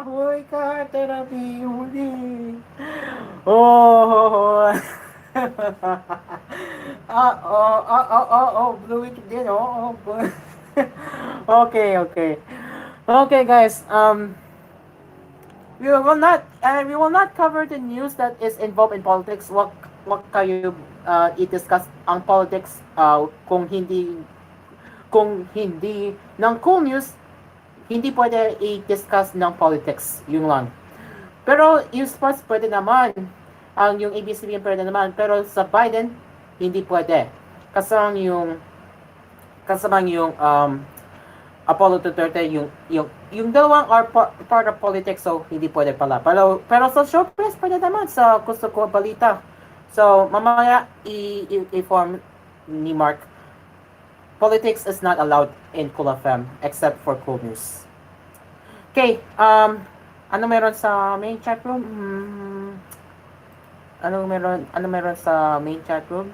Hoy ka, Therapy, huli. Blue Witch din, Okay, guys. We will not cover the news that is involved in politics. Wag kayo i-discuss ang politics kung hindi ng cool news, hindi pwede i-discuss ng politics. Yun lang. Pero yung sports pwede naman. Yung ABCBN pwede naman. Pero sa Biden, hindi pwede. Kasama yung Apollo Duterte, yung dalawang are part of politics, so hindi pwede pala. Pero sa showbiz pwede naman sa Gusto Ko Balita. So, mamaya i-inform ni Mark, politics is not allowed in Cool FM except for Cool News. Okay, ano meron sa main chat room? Ano meron sa main chat room?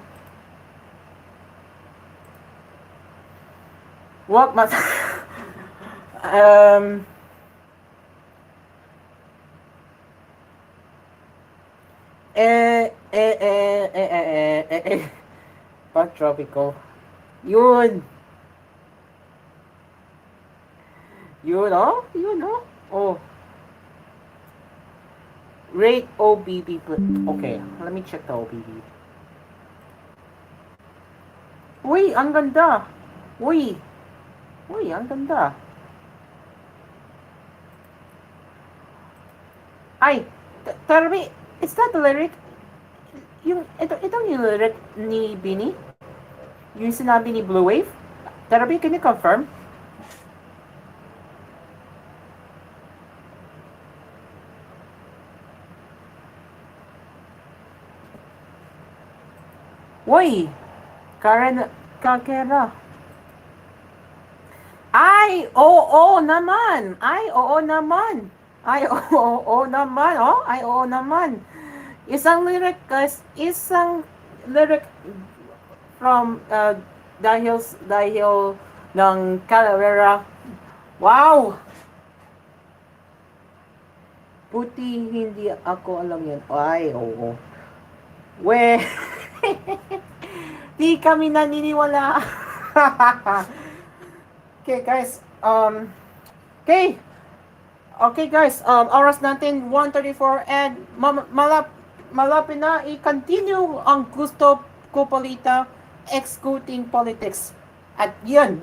Wag mas um Pag tropical. Yun. Yun, oh. Yun, oh. Oh. Rate OBB. Okay, let me check the OBB. Uy, ang ganda. Uy. Uy, ang ganda. Ay, tell me, is that the lyric? Ito yung lyric ni Bini? Yung sinabi ni Blue Wave? Tarabi, can you confirm? Uy, Karen Kakera. Ay, oo naman. Ay, oo naman. Ay, oo naman. Oh, ay, oo naman. Isang lyric from dahil ng Calavera. Wow! Puti, hindi ako alam yan. Ay, oo. We, di kami naniniwala. Okay, guys. Okay. Okay, guys. Oras natin 1:34 and malapit na i-continue ang gusto ko palita excluding politics. At yun.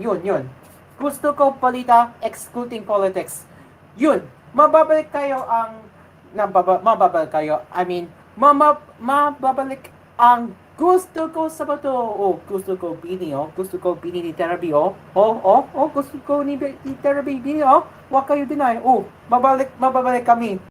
Gusto ko palita excluding politics. Yun. Mababalik kayo ang mababalik kayo. I mean, mababalik ang gusto ko sa bato. Oh, gusto ko bini, oh. Gusto ko bini ni therapy, oh. Oh, gusto ko ni therapy bini, oh. Huwag kayo deny. Oh, mababalik kami.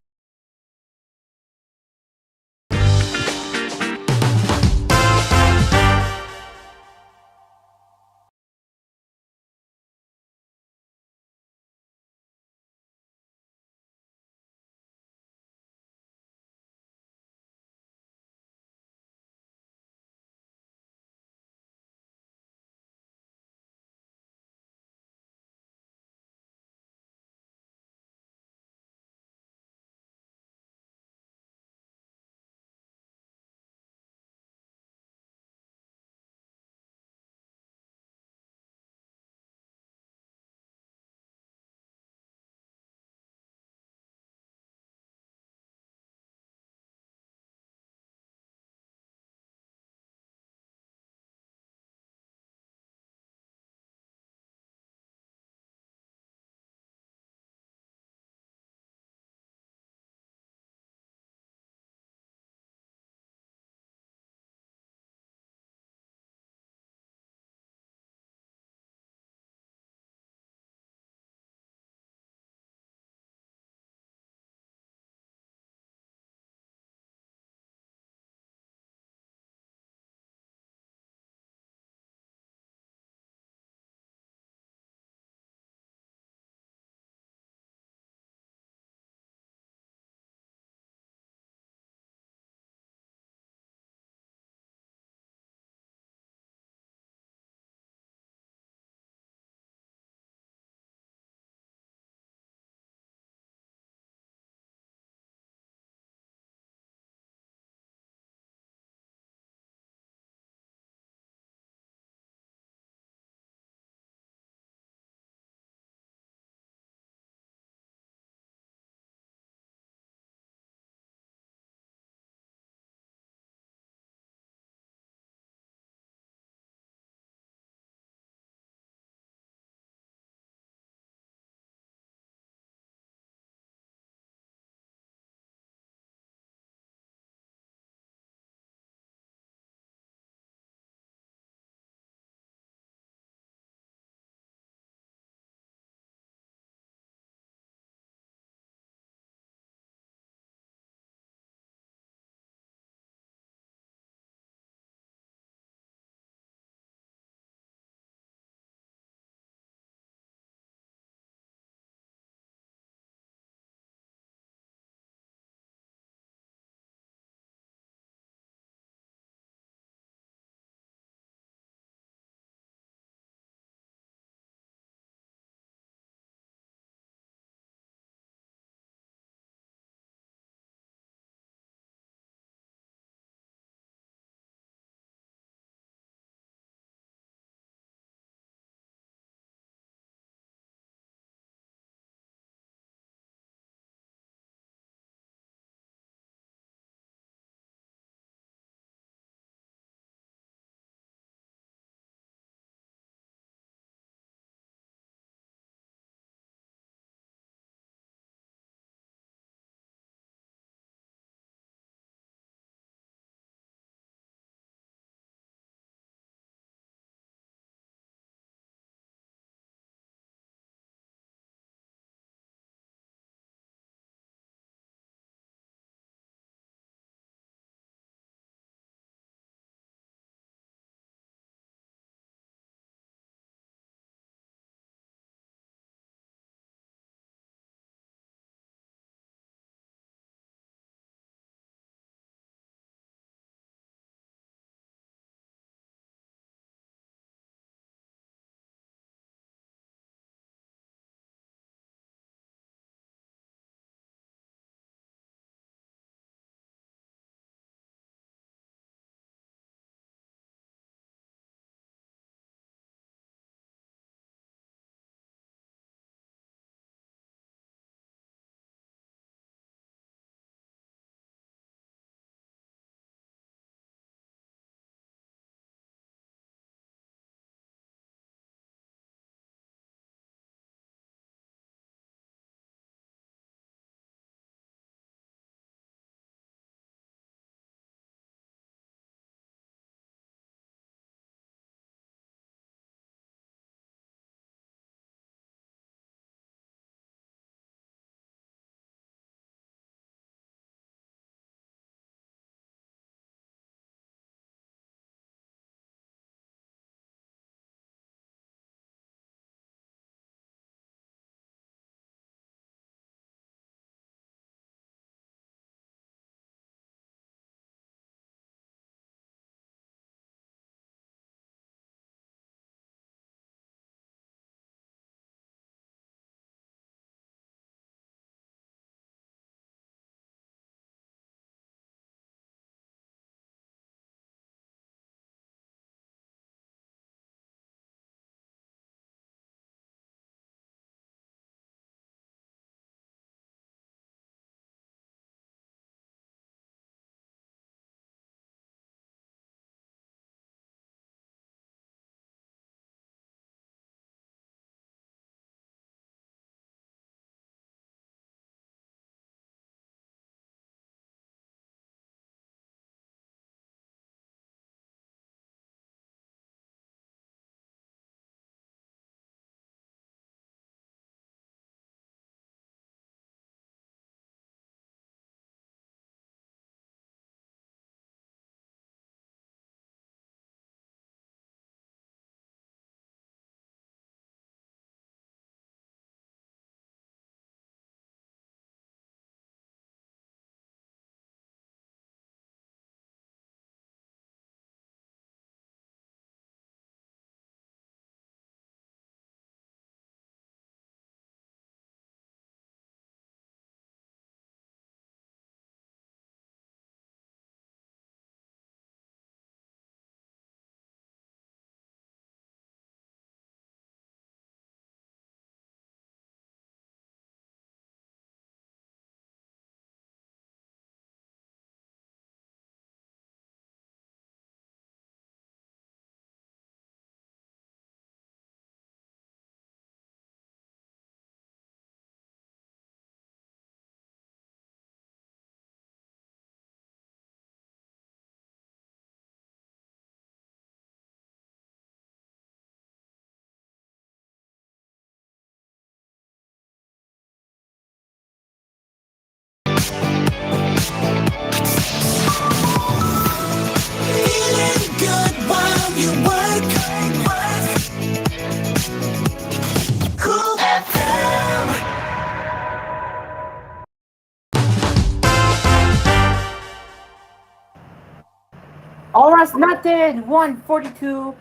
Oras natin, 1:42.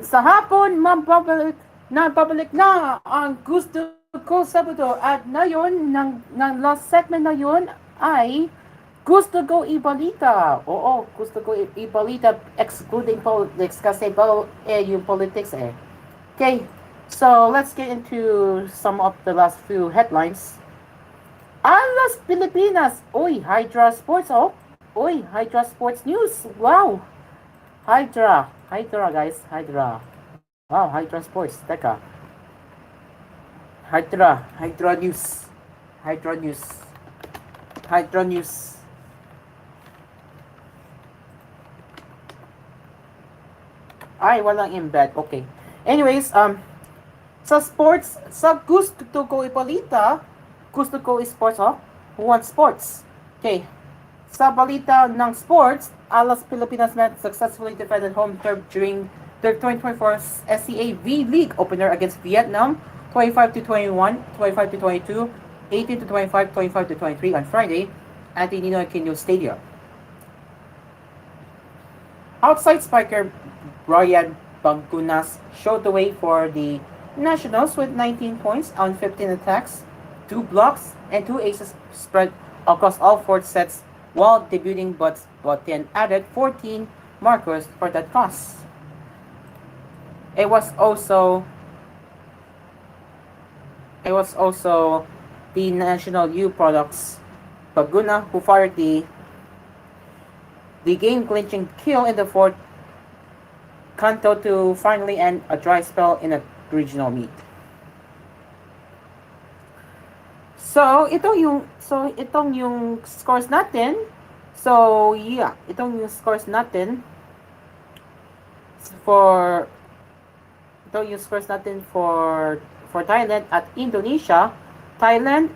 Sa hapon, babalik na ang Gusto Ko Sabado. At ngayon, ng last segment na yun ay gusto ko ibalita. Oo, gusto ko ibalita excluding politics kasi yung politics eh. Okay, so let's get into some of the last few headlines. Alas Pilipinas! Uy, Hydra Sports oh! Uy, Hydra Sports News! Wow! Hydra guys, Hydra. Wow, Hydra Sports. Teka. Hydra News. Hydra News. Hydra News. Ay, walang embed. Okay. Anyways, sa sports, sa gusto ko ipalita, gusto ko sports, oh. Who wants sports? Okay. Sa balita ng sports, Alas Pilipinas Met successfully defended home turf during their 2024 SCA V-League opener against Vietnam, 25-21, 25-22, 18-25, 25-23 on Friday at the Ninoy Aquino Stadium. Outside spiker Brian Bangunas showed the way for the Nationals with 19 points on 15 attacks, 2 blocks, and 2 aces spread across all 4 sets while debuting but then added 14 markers for that toss. It was also the National U Products Baguna who fired the game-clinching kill in the fourth canto to finally end a dry spell in a regional meet. So, itong yung scores natin. So, yeah, itong yung scores natin for Thailand at Indonesia. Thailand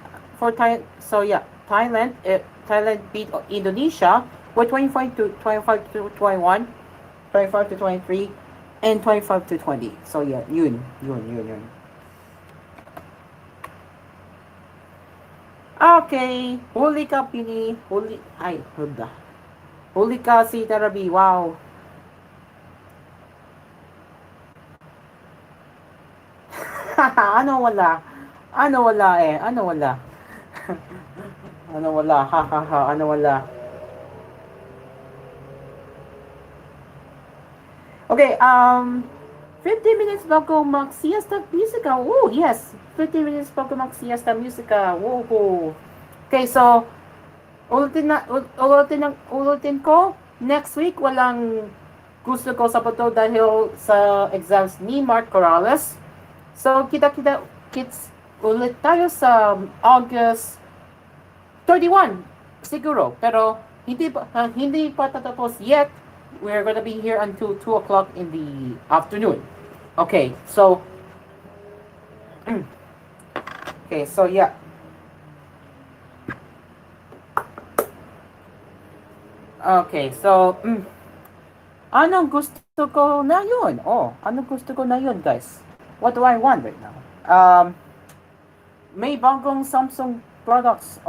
beat Indonesia with 25-21, 25-23, and 25-20. So yeah, yun. Okay, huli ka si Tarabi, wow. Ano wala? Okay, 50 minutes bago mag-siesta musica. Oh, yes. 50 minutes bago mag-siesta musica. Woohoo. Okay, so ulitin ko. Next week, walang gusto ko sa pato dahil sa exams ni Mark Corrales. So, kits ulit tayo sa August 31, siguro. Pero, hindi pa tatapos yet. We're gonna be here until 2 o'clock in the afternoon. Okay, so, yeah. Okay, so, anong gusto ko na yun? Anong gusto ko na yun, guys? What do I want right now? May bagong Samsung products,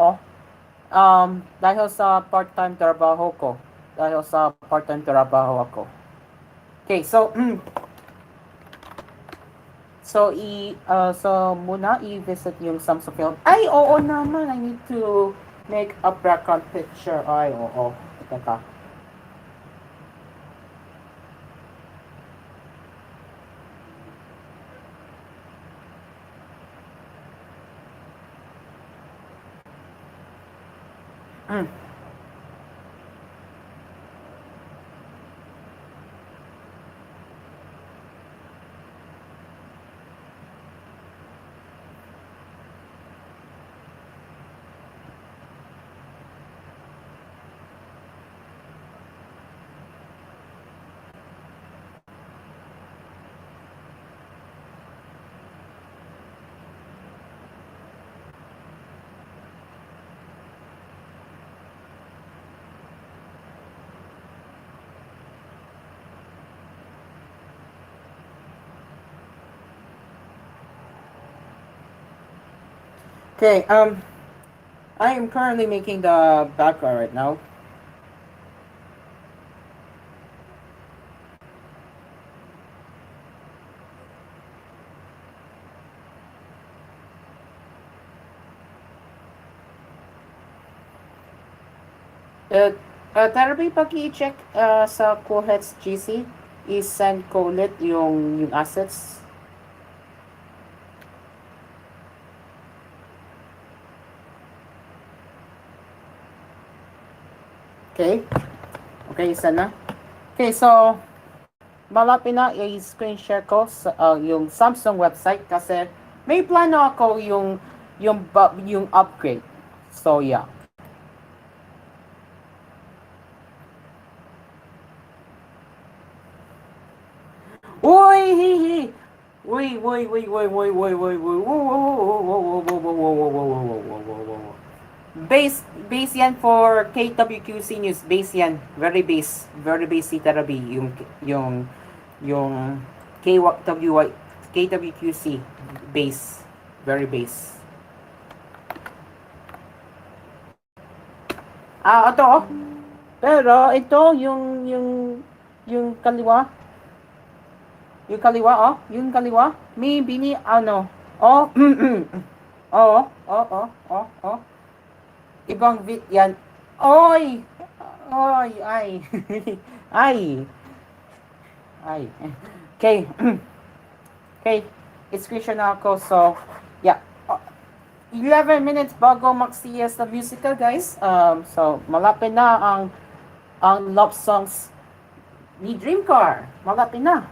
dahil sa part-time trabaho ko. Okay, so, muna i-visit yung Samsung film. Ay, oo naman, I need to make a background picture. Ay, oo. Teka. Okay, I am currently making the background right now. Uh, Therapy, pag-i-check sa Coolheads GC, i-send ko ulit yung assets. Okay? Okay, isa na. Okay, so, malapit na i-screen share ko sa, yung Samsung website kasi may plano ako yung upgrade. So, yeah. Uy, hihi! Uy, uy, uy, uy, uy, uy, uy, uy, Base yan for KWQC News. Base yan. Very base si Tarabi. Yung KWQC. Base. Very base. Ito. Pero, ito, yung kaliwa. Yung kaliwa. May bini, ano. Ibang bit yan. Oy! Ay. Ay. Okay. Okay. Screenshot na ako. So, yeah. 11 minutes bago mag-siesta musical, guys. So, malapit na ang love songs ni Dreamcar. Malapit na.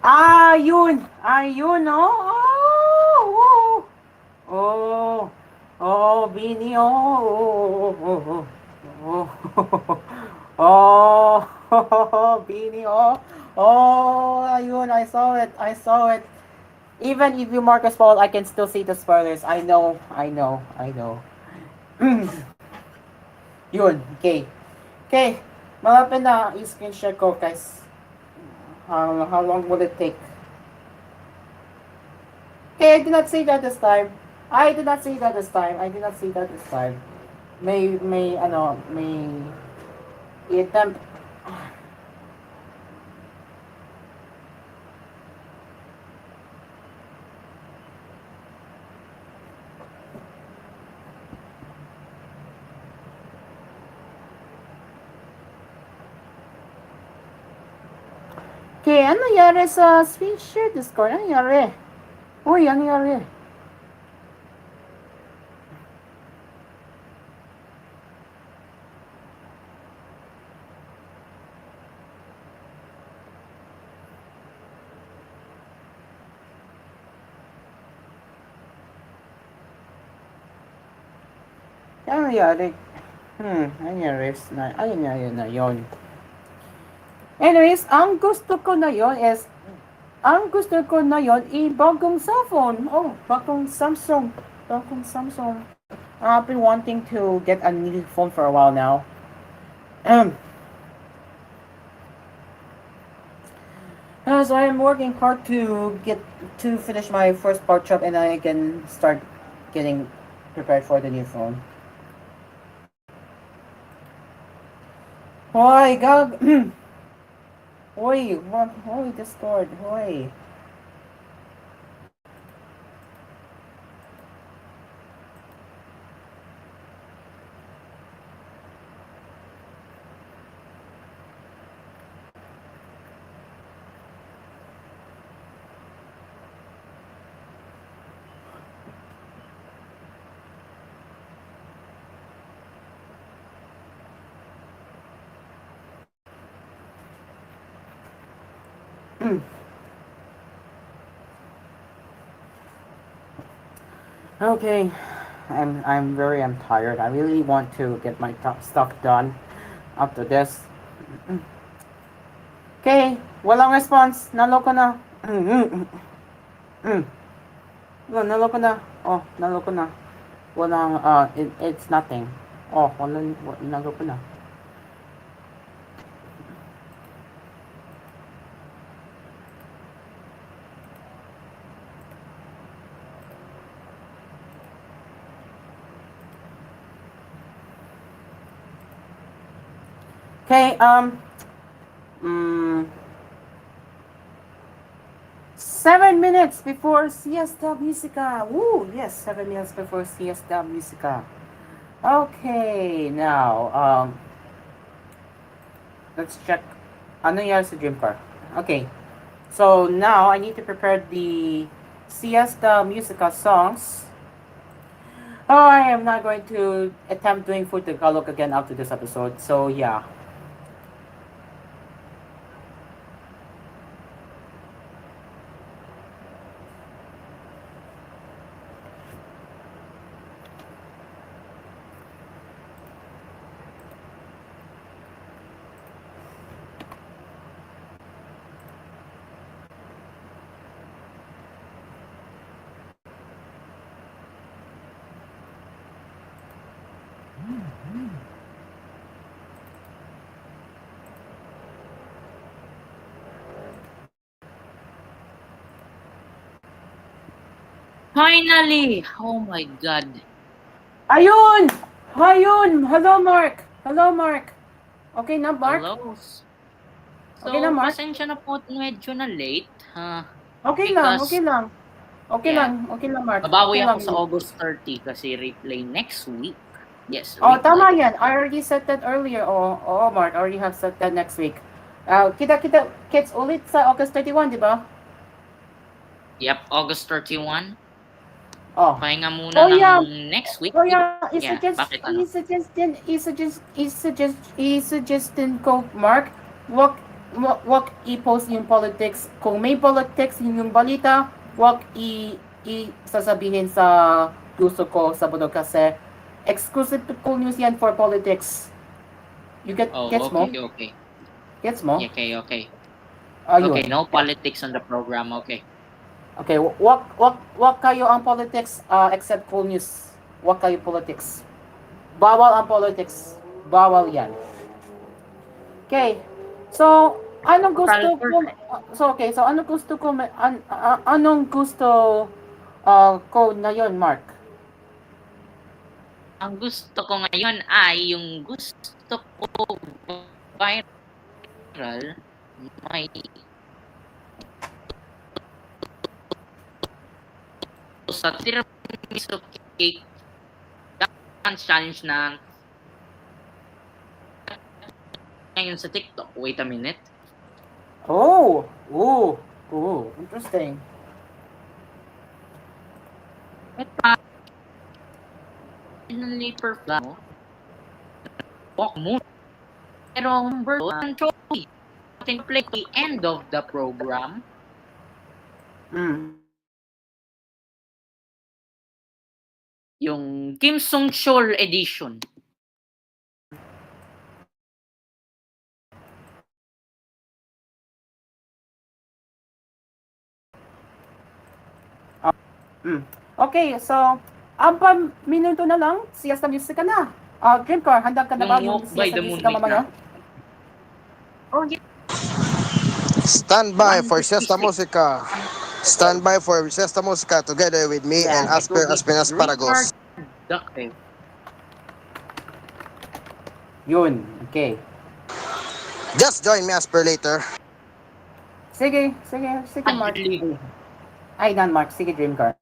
Ayun, Bini, Bini, ayun, I saw it. Even if you mark a spoil, I can still see the spoilers. I know. Yun, okay. Okay, malapit na i-screen share ko, guys. How long will it take? Okay, I did not say that this time. May attempt. Okay, ano nangyari sa screen share Discord? Ano nangyari? Uy, ano nangyari? Ano nangyari? Ano nangyari na yun. Anyways, ang gusto ko na yon bagong cellphone. Bagong Samsung. I've been wanting to get a new phone for a while now. So I'm working hard to finish my first part job and I can start getting prepared for the new phone. Hoy, gag. Hoy, Discord, hoy. Okay, I'm tired. I really want to get my stuff done after this. Okay, walang response. Naloko na. No, naloko na. Oh, naloko na. Walang, it's nothing. Oh, naloko na. Okay, 7 minutes before Siesta Musica. Woo, yes, 7 minutes before Siesta Musica. Okay, now, let's check. Ano nangyari sa dream car? Okay, so now I need to prepare the Siesta Musica songs. Oh, I am not going to attempt doing full Tagalog again after this episode, so yeah. Finally! Oh my God. Ayun! Ayun! Hello, Mark! Hello, Mark! Okay na, Mark? Hello. So, Okay na, Mark? pasensya na po medyo na late. Okay lang, Because- okay lang. Okay Yeah. lang, okay lang, Mark. Babawi okay ako lang. sa August 30 kasi replay next week. Yes. Oh, replay. tama yan. I already said that earlier. Oh, Mark, I already have said that next week. Kita kids ulit sa August 31, di ba? Yep, August 31. Oh. Pahinga muna Oh, ng yeah. next week. Oh yeah, bakit ano? i-suggestin ko, Mark, wag i-post yung politics. Kung may politics yung balita, wag sasabihin sa gusto ko sa Budog kasi exclusive to Cool News yan for politics. You gets mo? Okay. Gets mo? Okay. Ayun. Okay, no politics on the program. Okay. Okay, wag kayo ang politics except Cool News. Wag kayo politics. Bawal ang politics. Bawal yan. Okay. So, anong gusto ko anong gusto ko anong gusto ko na yon, Mark? Ang gusto ko ngayon ay yung gusto ko viral may sa tiramisu cake dance challenge na ngayon sa TikTok. Wait a minute. Oh, interesting. Ito finally perfect walk mo. Pero number one trophy. Can play the end of the program. Yung Kim Sung Chol edition. Okay, so minuto na lang, Siesta Music ka na. Dream Car, handa ka na ba yung Walk by Siesta the Music Moonlight mamaya? Oh, yeah. Stand by for Siesta Musica. Stand by for Siesta Musica together with me and Asper Aspinas Paragos. Okay. Yun, okay. Just join me, Asper, later. Sige, Mark. Ay, Mark. Sige, Dream Car.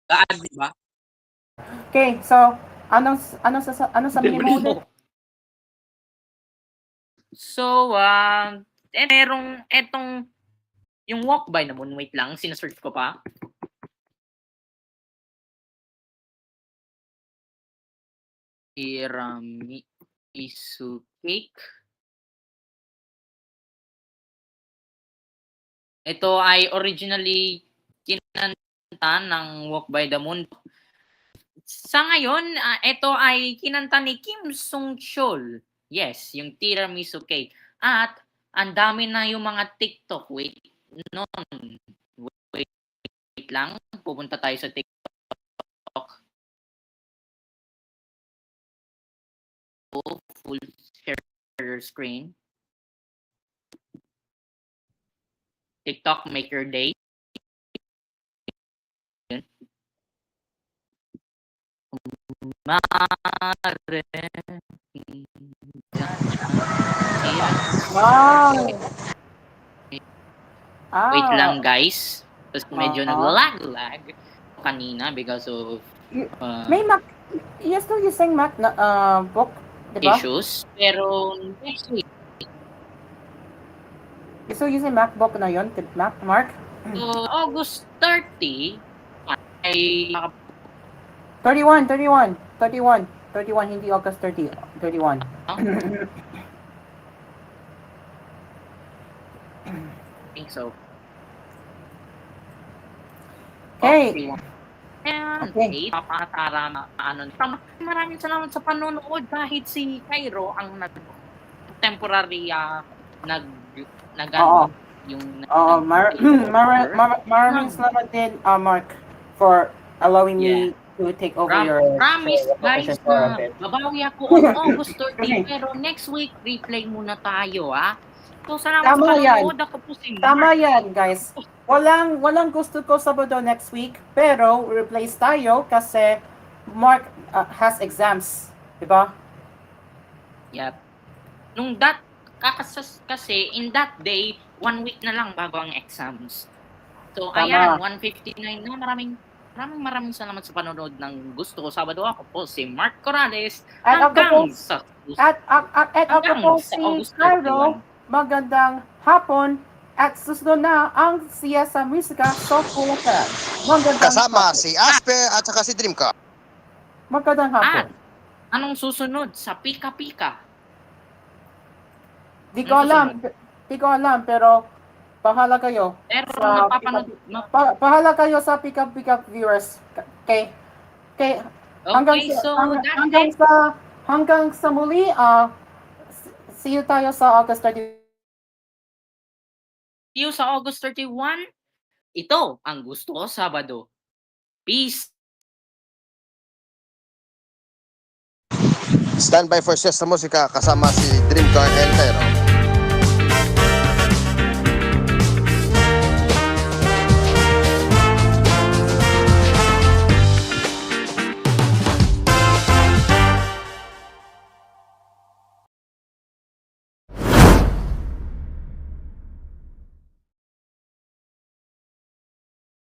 Di ba? Okay, so, ano sabihin mo ulit? So, merong etong yung walk by naman, wait lang, sinesearch ko pa. Tiramisu cake. Ito ay originally kinanta ng Walk by the Moon. Sa ngayon, ito ay kinanta ni Kim Sung Chol. Yes, yung tiramisu cake. At ang dami na yung mga TikTok. Wait lang. pupunta tayo sa TikTok. Full share screen. TikTok make your day. Wow! Wait Ah, lang guys. Tapos medyo Uh-huh. nag-lag kanina because of may Mac, you're still using Mac na, book, di ba? issues. Pero next week, You're still using MacBook na yun, Mark? so August 30, ay 31, 31, 31, 31, hindi August 30, 31. I think so. Okay. And Okay. papatara na maraming salamat sa panonood kahit si Cairo ang temporary Oo. yung maraming salamat din, Mark, for allowing me to take over your promise guys position for a na bit. babawi ako on August 30 Okay. pero next week replay muna tayo so salamat Tama sa yan. panonood. Ako po si Tama Mark. yan, guys. Walang gusto ko Sabado next week, pero replace tayo kasi Mark has exams, di ba? Yep. Nung kasi in that day 1 week na lang bago ang exams. So Tama. ayan 1:59 na. Maraming salamat sa panonood ng Gusto Ko Sabado. Ako po si Mark Corrales. At Hanggang sa ako po si August Carlo. 31. Magandang hapon at susunod na ang siya sa musika sa Pulacan. Magandang Kasama hapon. si Asper at saka si Dreamka. Magandang hapon. Anong susunod sa Pika Pika? Di ko alam, pero bahala kayo. Pero Sa bahala kayo sa Pika Pika viewers. Okay. okay, so hanggang sa muli, see you tayo sa August 30. see you sa August 31. Ito ang Gusto Ko Sabado. Peace. Stand by for Siesta Musica kasama si Dreamka and Cairo.